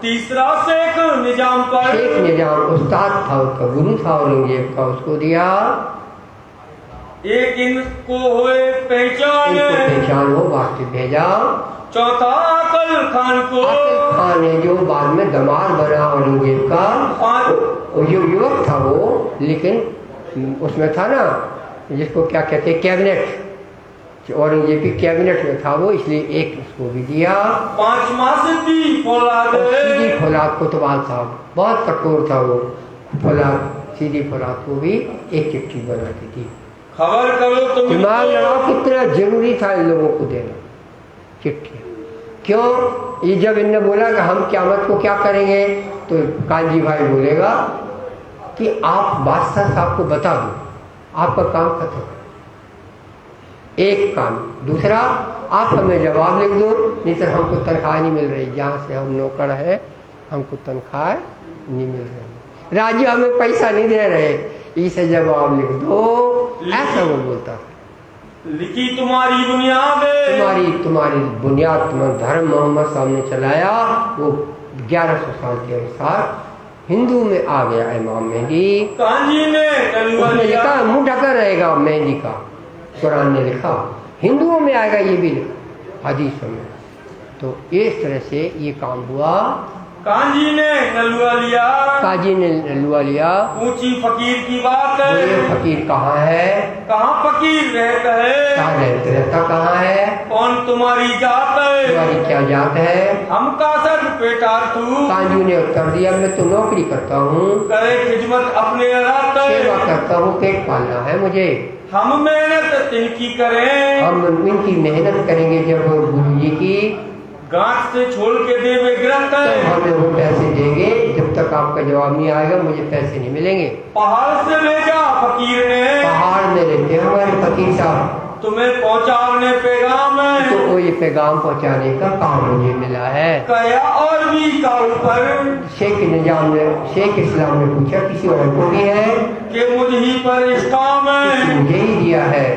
तीसरा शेख निजाम पर, शेख निजाम उस्ताद था, उसका गुरु था औरंगजेब का, उसको दिया। एक इनको हुए पहचान, हो वास्ते भेजा। चौथा आकल खान को, आकल खान है जो बाद में दमाद बना औरंगजेब का, वो जो युवक था वो, लेकिन उसमें था ना जिसको क्या कहते हैं कैबिनेट, औरंगजेब की कैबिनेट में था वो, इसलिए एक उसको भी दिया। पांचवा सीधी फौलाद कोतवाल साहब बहुत कठोर था वो, फौलाद सीधी फौलाद को भी एक चिट्ठी बनाती थी। खबर करो तुम, दिमाग लगाओ कितना जरूरी था इन लोगों को देना चिट्ठी। क्यों? ये जब इनने बोला कि हम क़यामत को क्या करेंगे, तो कांजी भाई बोलेगा कि आप बादशाह साहब को बता दो, आपका काम खत्म। एक काम। दूसरा, आप हमें जवाब लिख दो, नहीं तो हमको तनख्वाह नहीं मिल रही, जहाँ से हम नौकर है हमको तनख्वाह नहीं मिल रही, राज्य हमें पैसा नहीं दे रहे, इसे जवाब लिख दो, ऐसा वो बोलता था। लिखी तुम्हारी बुनियाद, तुम्हारी बुनियाद, तुम्हारा धर्म मोहम्मद साहब ने चलाया, वो 1100 साल के अनुसार हिंदू में आ गया इमाम मेहदी। कांजी ने उसने लिखा मुंह ढका रहेगा मेहदी का, कुरान ने लिखा, हिंदुओं में आएगा ये भी लिखा हदीसों में। तो इस तरह से ये काम हुआ। कांजी ने नलुआ लिया, काजी ने नलुआ लिया। ऊंची फकीर की बात है, ये फकीर कहाँ है, कहाँ फकीर रहता है, रहता कहाँ है, कौन तुम्हारी जात है, तुम्हारी क्या जात है। हम का सर पेटार तू, कांजू ने उत्तर दिया, मैं तो नौकरी करता हूँ, करे खिदमत अपने सेवा करता हूँ, पेट पालना है मुझे। हम मेहनत इनकी करें, हम इनकी मेहनत करेंगे जब गुरु जी की गांठ से छोड़ के देवे गिरफ्त, तो हमें वो पैसे देंगे, जब तक आपका जवाब नहीं आएगा मुझे पैसे नहीं मिलेंगे। पहाड़ से भेजा फकीर ने, पहाड़ में रहते हमारे फकीर साहब, तुम्हें पहुंचाने पैगाम है, तो ये पैगाम पहुंचाने का काम मुझे मिला है। कया और भी का ऊपर, शेख निजाम ने, शेख इस्लाम ने पूछा किसी और को भी है कि मुझ ही पर इस्काम है, मुझे ही दिया है।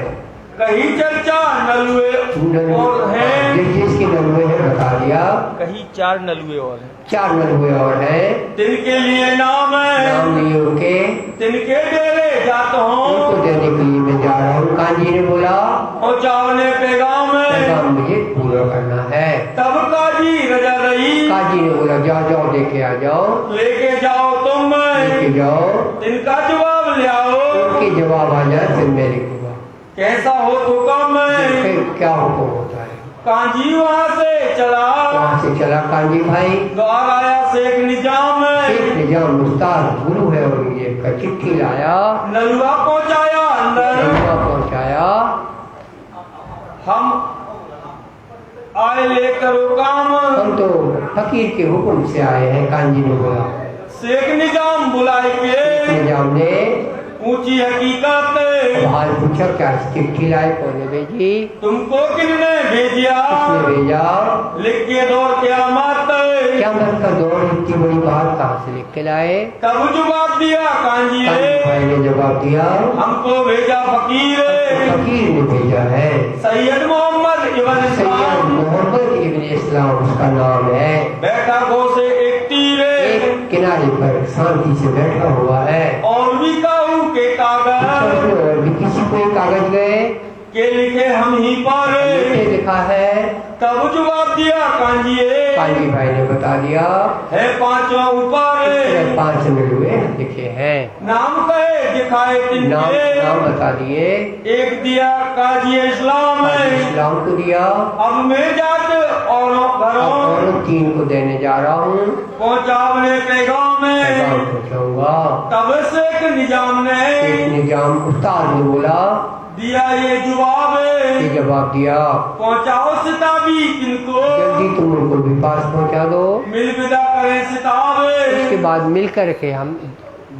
कहीं चर्चा नलुए और हैं, जिसकी नलुए है बता दिया, कहीं 4 नलुए और हैं, 4 नलुए और हैं, तिनके लिए नाम है, नाम लिए उनके, तिनके डेरे जाता हूँ, उनको देने के लिए मैं जा रहा हूँ। काजी ने बोला पहुंचाने पैगाम है, पैगाम मुझे पूरा करना है। तब काजी रजा रही, काजी ने बोला जाओ लेके आ जाओ, लेके जाओ तुम, लेके जाओ, तिनका जवाब ले आओ, उनके जवाब आ जाए फिर मैं लिखूंगा कैसा हो तो कम है, फिर क्या हुक्म होता है। कांजी वहाँ से चला कांजी भाई, द्वार आया शेख निजाम, शेख निजाम मुस्ताद गुरु है और ये का चिट्ठी लाया, नलुआ पहुंचाया अंदर, पहुंचाया। हम आए लेकर काम, हम तो फकीर के हुक्म से आए हैं, कांजी ने बोला। शेख निजाम बुलाए के, निजाम ने ऊंची हकीकत, हाल पूछा क्या चिट्ठी लाए, कौन ने भेजी, तुमको किसने भेजा, किसने भेजा, लिख के दौड़ क्या मत का दौर, इतनी बड़ी बात कहाँ से लिख के लाए। तब जवाब दिया कांजी भाई ने जवाब दिया, हमको भेजा फकीर ने भेजा है, सैयद मोहम्मद इब्न इस्लाम उसका नाम है, बैठा गो से एक तीर, एक किनारे पर शांति से बैठा हुआ है, और भी काहू के कागज, और भी किसी को कागज गए के लिखे हम ही पर, लिखा है। तब जवाब दिया कांजी भाई ने बता दिया है 5वां ऊपर, 5 नलुए लिखे हैं, नाम कहे दिखाए तिनके, नाम बता दिए, एक दिया काजी इस्लाम, इस्लाम को दिया, अब मैं जात और 3 को देने जा रहा हूँ, पहुंचावने पैगाम, पैगाम पहुंचाऊंगा। तब से एक निजाम ने एक निजाम उस्ताद ने बोला, दिया ये जवाब, ये जवाब दिया, पहुंचाओ सिताबी किनको, जल्दी तुम उनको भी पास पहुंचा दो, मिल विदा करें सिताब। उसके बाद मिल करके हम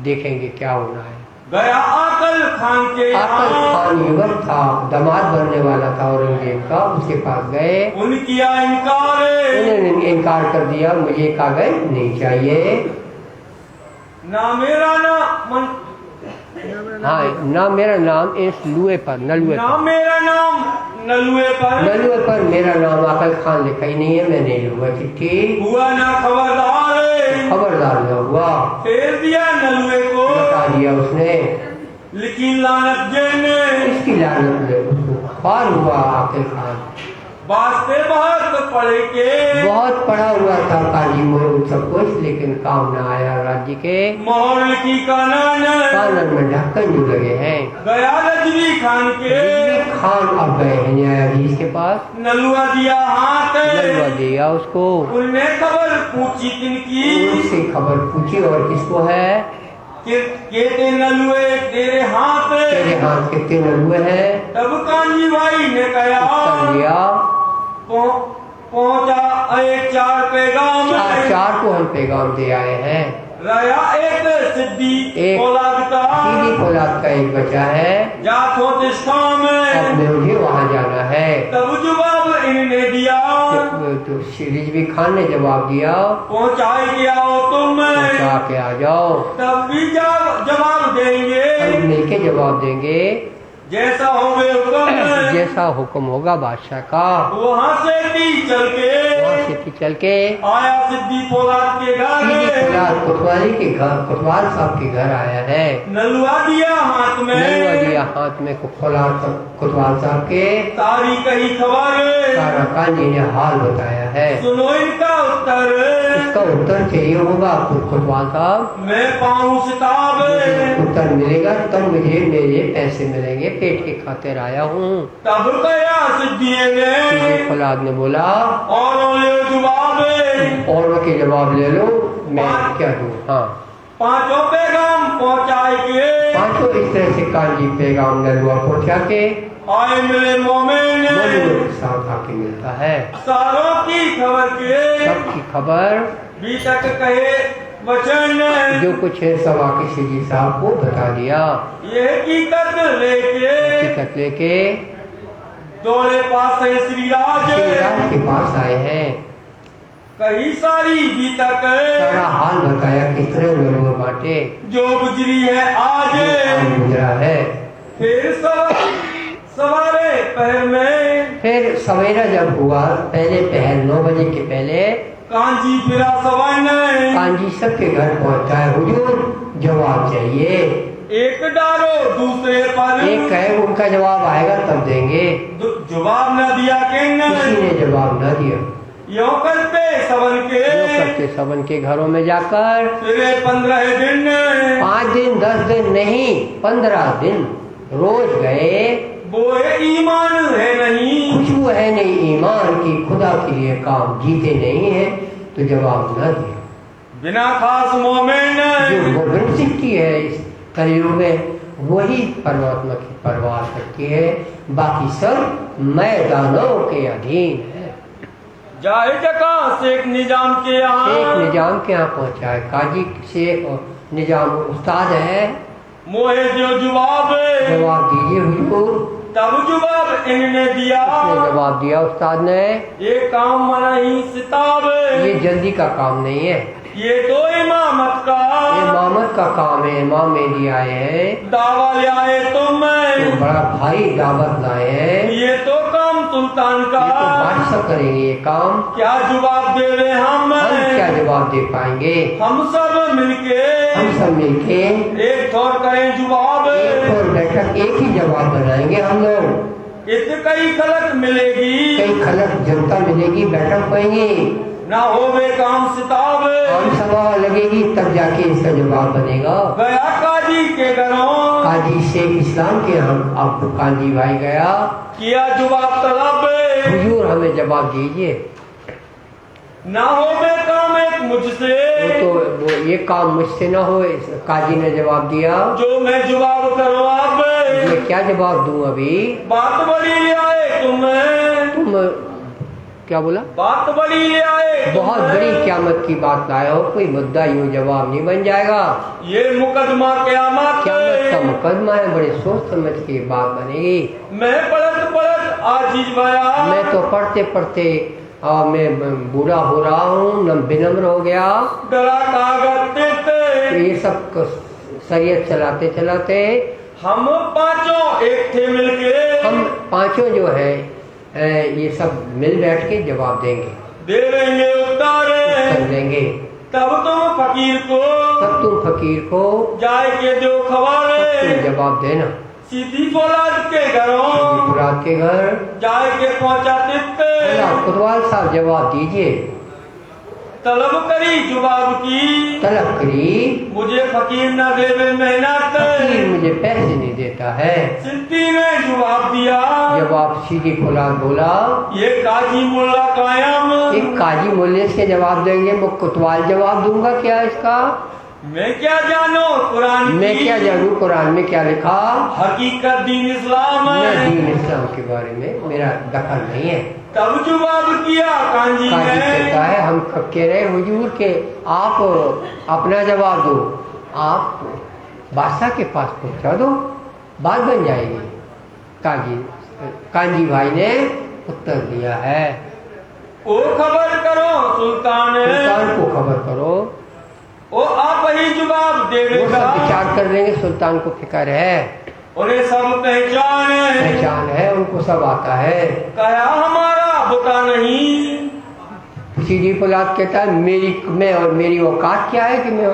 देखेंगे क्या होना है। गया आकल खान के आकल यहाँ, खान युवक था, दामाद बनने वाला था औरंगजेब का, उसके पास गए, उन किया इनकार, उन्होंने इनकार कर दिया, मुझे कागज नहीं चाहिए। ना मेरा ना मन, हाँ, ना मेरा नाम इस लुए पर, नलुए ना पर, मेरा नाम नलुए पर, नलुए पर मेरा नाम आकल खान लिखा ही नहीं है, मैं नहीं लूंगा चिट्ठी। हुआ ना खबरदार, खबरदार न हुआ, फेर दिया नलुए को, बता दिया उसने, लेकिन लानत जेने, इसकी लानत ने उसको ख्वार हुआ। आकल खान वास्ते बहुत पढ़े के, बहुत पढ़ा हुआ था काजी मोहम्मद सब कुछ, लेकिन काम न आया राज्य के। मोहर की कानन, कानन में ढक्कन जो लगे हैं। गया रजवी खान के, रजवी खान अब गए हैं न्यायाधीश के पास, नलुआ दिया हाथ, नलवा दिया उसको, उनने खबर पूछी किनकी, उससे खबर पूछी और किसको है, कहते नलुए तेरे हाथ, तेरे हाथ कितने नलुए हैं। तब कांजी भाई ने कहा, उत्तर दिया, पहुंचा एक चार पैगाम, चार को हम पैगाम दे आए हैं। रया एक सिद्धि एक औलाद का, सीधी औलाद का एक बच्चा है, जात हो तिस्का में, अब मुझे वहाँ जाना है। तब जवाब इन्होंने दिया, तो रिजवी खान ने जवाब दिया, पहुंचाए के आओ तुम, पहुंचा के आ जाओ, तब भी जवाब देंगे, हम मिलके जवाब देंगे, जैसा होगे हुक्म, जैसा हुक्म होगा बादशाह का। वहाँ से भी चल के, वहाँ से चल के आया सिद्धि औलाद के घर, कोतवाली के घर, कोतवाल साहब के घर आया है। नलवा दिया हाथ में, नलवा दिया हाथ में कोतवाल साहब के, सारी कही खबर, सारा काजी ने हाल बताया है। सुनो इनका उत्तर, इसका उत्तर चाहिए होगा कोतवाल साहब, मैं पाऊँ सिताब, उत्तर मिलेगा तब मुझे मेरे पैसे मिलेंगे, पेट के खातिर आया हूँ। तब कया सिद्धि ने, औलाद ने बोला, और ले जवाब, और के जवाब ले लो, मैं क्या दूँ। हाँ, पांचों पैगाम पहुंचाए के, पांचों इस तरह से काजी पैगाम नलुआ पहुंचा के आए मिले मोमिन, साथ आके मिलता है। सारों की खबर के, सबकी खबर भी तक कहे वचन, जो कुछ है सब आके सिद्धि साहब को बता दिया। ये हकीकत लेके, हकीकत लेके दौड़े पास है श्रीराज, श्रीराज के पास आए हैं। कही सारी भी तक, सारा हाल बताया कितने लोग बांटे, जो गुजरी है आज, गुजरा है। फिर सवारे पहर में, फिर सवेरा जब हुआ, पहले पहर 9 बजे के पहले कांजी फिरा सवन, कांजी सबके घर पहुंचा है। हुजूर जवाब चाहिए, एक डारो दूसरे पर, एक कहे उनका जवाब आएगा तब देंगे, जवाब न दिया किसी ने जवाब न दिया। यो करते सबन के, करते सबन के घरों में जाकर फिर 15 दिन, 5 दिन 10 दिन नहीं 15 दिन रोज गए। वो ईमान है नहीं, खुशबू है नहीं ईमान की, खुदा के लिए काम जीते नहीं है, तो जवाब न दिया। बिना खास मोमिन, जो मोमिन सिद्धि है इस कलयुग में, वही परमात्मा की परवाह करती है, बाकी सब मैदानों के अधीन है। जाए जका शेख निजाम के यहाँ, शेख निजाम के यहाँ पहुंचा है। काजी शेख और निजाम उस्ताद है, मोहे जो जवाब दीजिए हुजूर। तब जवाब इन्होंने दिया, उसने जवाब दिया उस्ताद ने, ये काम मना ही सिताब, ये जल्दी का काम नहीं है, ये तो इमामत का, इमामत का काम है। इमाम मेहदी आए हैं, दावा ले आए तुम, तो बड़ा भाई दावत लाए हैं, ये तो काम सुल्तान का, ये तो बादशाह करेंगे ये काम। क्या जवाब दे रहे हम क्या जवाब दे पाएंगे? हम सब मिलके एक तौर करें जवाब, एक और बैठक एक ही जवाब बनाएंगे हम लोग। इससे कई खलक मिलेगी, कई खलक जनता मिलेगी, बैठक पाएंगे, ना होवे काम सिताब, आम सभा लगेगी, तब जाके इसका जवाब बनेगा। गया काजी के घरों, काजी शेख इस्लाम के हम अब काजी भाई गया, किया जवाब तलब, हुजूर हमें जवाब दीजिए। ना हो मैं काम एक मुझसे, वो ये काम मुझसे ना हो, काजी ने जवाब दिया। जो मैं जवाब करूँ आप, मैं क्या जवाब दूं अभी? बात बड़ी ले आए तुम क्या बोला? बात बड़ी ले आए बहुत बड़ी क़यामत की बात लाए हो, कोई मुद्दा यूं जवाब नहीं बन जाएगा। ये मुकदमा क़यामत का मुकदमा है, बड़े सोच समझ के बात बनेगी। मैं पढ़त आजीज भया, मैं तो पढ़ते पढ़ते मैं बूढ़ा हो रहा हूँ, विनम्र हो गया। डरा कागज तो ये सब शरीयत चलाते चलाते हम पांचों एक थे मिलके, हम पांचों जो है ये सब मिल बैठ के जवाब देंगे, दे देंगे उत्तर देंगे। तब तुम फकीर को जाए के दो खबर, जवाब देना। सीधी फौलाद के घर जाए के पहुंचा कोतवाल साहब जवाब दीजिए। तलब करी जवाब की, तलब करी, मुझे फकीर न देवे मेहनत, फकीर मुझे पैसे नहीं देता है। सिद्धि ने जवाब दिया, जवाब सीधी फौलाद बोला, ये काजी मुल्ला कायम। एक काजी मुल्ले से जवाब देंगे, मैं कोतवाल जवाब दूंगा क्या इसका? मैं क्या जानू कुरान की, मैं क्या जानू कुरान में क्या लिखा? हकीकत दीन इस्लाम है, दीन इस्लाम के बारे में मेरा दखल नहीं है। तब जवाब किया काजी ने, कहता है हम कब कह रहे हुजूर के आप अपना जवाब दो, आप बादशाह के पास पहुंचा दो, बात बन जाएगी। काजी भाई ने उत्तर दिया है, ओ खबर करो सुल्तान को खबर करो, ओ आप ही जवाब देगा। विचार कर लेंगे, सुल्तान को फिक्र है, उन्हें सब पहचान है, उनको सब आता है। कहा हमारा बुता नहीं। सीधी फौलाद कहता है मेरी औकात क्या है कि मैं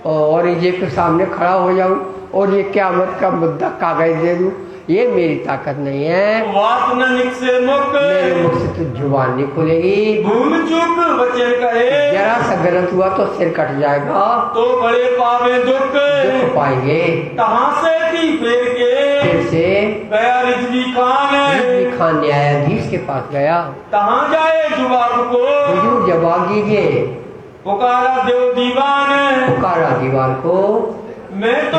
औरंगजेब के सामने खड़ा हो जाऊं और ये क़यामत का मुद्दा कागज दे दूं, ये मेरी ताकत नहीं है। बात न मेरे मुख से तो जुबान नहीं खुलेगी, भूल चूक वचन कहे, जरा सा गलत हुआ तो सिर कट जाएगा, तो बड़े पावे दुख पाएंगे। कहाँ से थी फिर से गया रिजवी खान न्यायाधीश के पास गया, कहाँ जाए जवाब को, हुजूर जवाब दीजिए। पुकारा देव दीवान, पुकारा दीवान को। मैं तो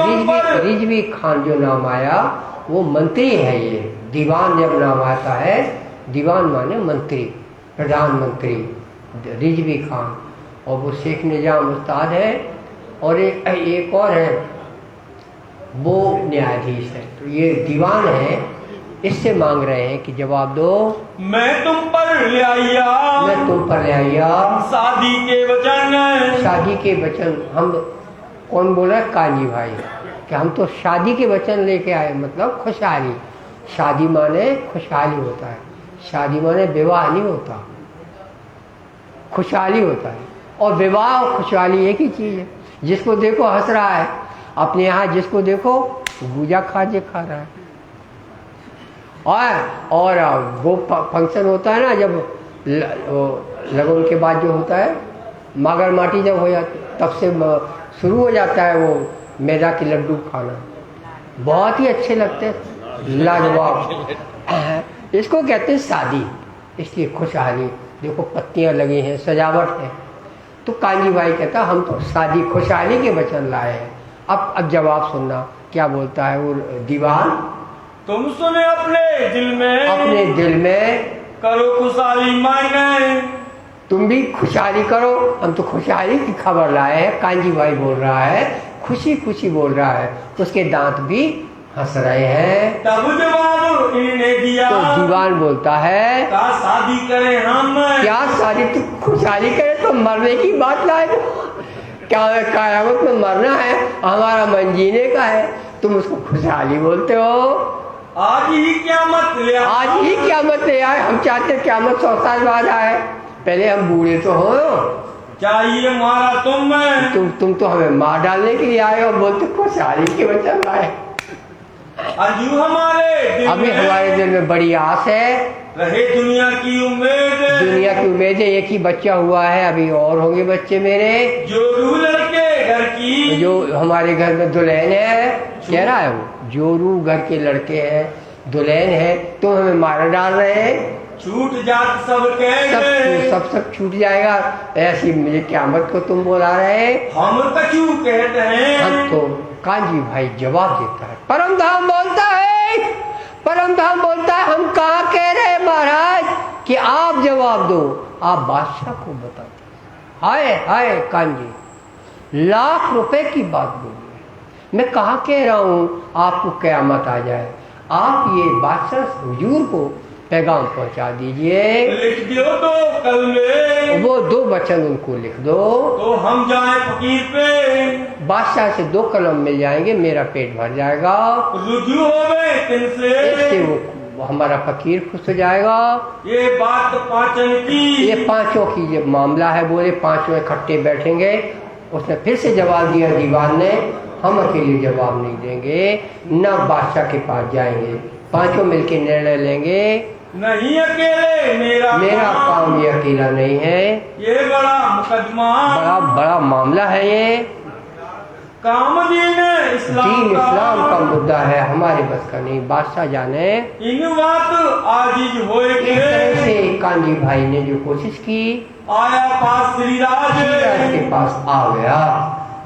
रिजवी खान जो नाम आया वो मंत्री है। ये दीवान जब नाम आता है, दीवान माने मंत्री, प्रधानमंत्री, रिजवी खान, और वो शेख निजाम उस्ताद है, और एक और है वो न्यायाधीश है। तो ये दीवान है, इससे मांग रहे हैं कि जवाब दो। मैं तुम पर ले आया, शादी के वचन। हम कौन बोल रहा है? काजी भाई, कि हम तो शादी के वचन लेके आए, मतलब खुशहाली। शादी माने खुशहाली होता है, शादी माने विवाह नहीं होता, खुशहाली होता है। और विवाह और खुशहाली एक ही चीज़ है। जिसको देखो हंस रहा है, अपने यहाँ जिसको देखो गुजा खाजे खा रहा है। और वो फंक्शन होता है ना, जब लगन के बाद जो होता है, मगर माटी जब हो जाती, तब से शुरू हो जाता है वो मैदा के लड्डू खाना, बहुत ही अच्छे लगते हैं, लाजवाब। इसको कहते हैं शादी, इसलिए खुशहाली। देखो पत्तियां लगी हैं, सजावट है। तो काजी भाई कहता हम तो शादी खुशहाली के वचन लाए हैं। अब जवाब सुनना क्या बोलता है वो दीवान। तुम सुने अपने दिल में करो खुशहाली मांगे, तुम भी खुशहाली करो, हम तो खुशहाली की खबर लाए हैं। काजी भाई बोल रहा है, खुशी खुशी बोल रहा है, उसके दांत भी हंस रहे हैं। तब जवाब इन्हें दिया, तो दीवान बोलता है क्या शादी करें हम, क्या शादी? तू खुशहाली करे तो मरने की बात लाए, क्या क़यामत में मरना है, हमारा मन जीने का है, तुम उसको खुशहाली बोलते हो। आज ही क़यामत ले आए। हम चाहते क़यामत 100 साल बाद आए, पहले हम बूढ़े तो हो। चाहिए मारा तुम तो हमें मार डालने के लिए आए और बोलते खुशहाली के वचन लाए। अभी हमारे दिल में बड़ी आस है, रहे दुनिया की उम्मीद है। एक ही बच्चा हुआ है, अभी और होंगे बच्चे मेरे। जोरू लड़के घर की, जो हमारे घर में दुल्हन है, कह रहा है वो, जोरू घर के लड़के हैं, दुल्हन है, तुम हमें मार डाल रहे हैं। छूट जात सब कह सब छूट जाएगा। ऐसी मुझे क़यामत को तुम बुला रहे। हम कछु कहते हैं। हाँ, तो काजी भाई जवाब देता है। परमधाम बोलता है, परमधाम बोलता है, हम कहाँ कह रहे महाराज कि आप जवाब दो, आप बादशाह को बता दो। हाय हाय कांजी, लाख रुपए की बात बोली, मैं कहाँ कह रहा हूँ आपको क़यामत आ जाए। आप ये बादशाह हुजूर को पैगाम पहुंचा दीजिए। लिख दियो तो कल में वो 2 वचन उनको लिख दो तो हम जाए फकीर पे। बादशाह से 2 कलम मिल जाएंगे, मेरा पेट भर जाएगा। रुजू हो गए तिनसे इससे वो हमारा फकीर खुश हो जाएगा। ये बात पाचन की, ये 5 की जब मामला है, बोले 5 इकट्ठे बैठेंगे। उसने फिर से जवाब दिया दीवान ने, हम अकेले जवाब नहीं देंगे, न बादशाह के पास जाएंगे, 5 मिलके निर्णय लेंगे। नहीं अकेले मेरा काम ये अकेला नहीं है, ये बड़ा मुकदमा, बड़ा मामला है। ये काम दीन इस्लाम का मुद्दा है, हमारे बस का नहीं। बादशाह जाने इन बात आजीज होए के। एक तरह से कांजी भाई ने जो कोशिश की, आया पास श्रीराज के पास आ गया,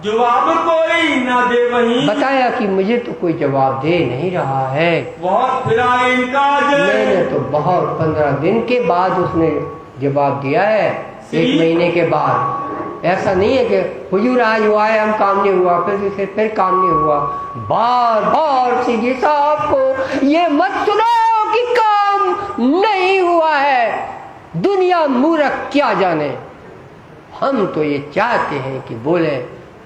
जवाब कोई ना दे वहीं, बताया कि मुझे तो कोई जवाब दे नहीं रहा है। बहुत फिरा इनका मैंने तो बहुत 15 दिन के बाद उसने जवाब दिया है, 1 महीने के बाद। ऐसा नहीं है कि हुजूर आज हुआ है, हम काम नहीं हुआ, फिर काम नहीं हुआ। बार बार सीधी साहब को ये मत सुनाओ कि काम नहीं हुआ है, दुनिया मूर्ख क्या जाने। हम तो ये चाहते हैं कि बोले,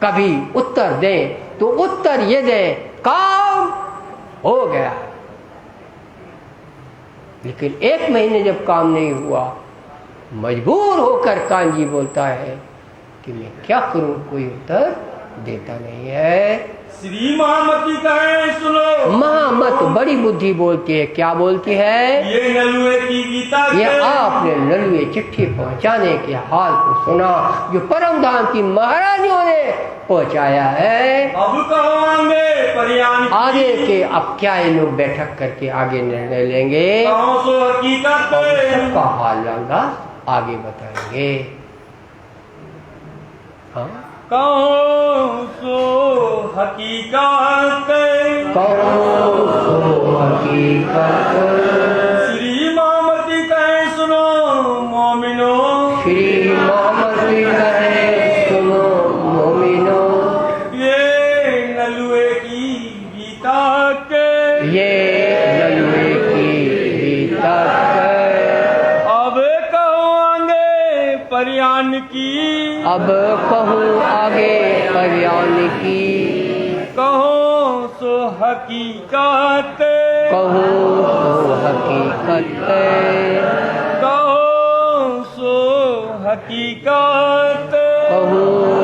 कभी उत्तर दें तो उत्तर ये दें, काम हो गया। लेकिन 1 महीने जब काम नहीं हुआ, मजबूर होकर कांजी बोलता है कि मैं क्या करूं, कोई उत्तर देता नहीं है। श्री महामती कहे सुनो, महामत बड़ी बुद्धि बोलती है। क्या बोलती है? ये नलुए की गीता, ये आपने नलुए चिट्ठी पहुंचाने के हाल को सुना जो परमधाम की महारानियों ने पहुंचाया है। अब कहोगे परियान आगे के अब क्या ये लोग बैठक करके आगे निर्णय लेंगे, कहो सो हकीकत, सबका हाल अंदाज आगे बताएंगे। हाँ, कहो सो हकीकत, कहो सो हकीकत। श्री महामती कहे सुनो मोमिनो, श्री मोहम्मद कहे सुनो मोमिनो, ये नलुए की गीता के, ये नलुए की गीता के। अब कहोगे परियान की, अब कहूँ आगे परियान की, कहो सो हकीकत, कहूँ तो हकीकत, कहो सो हकीकत, कहूँ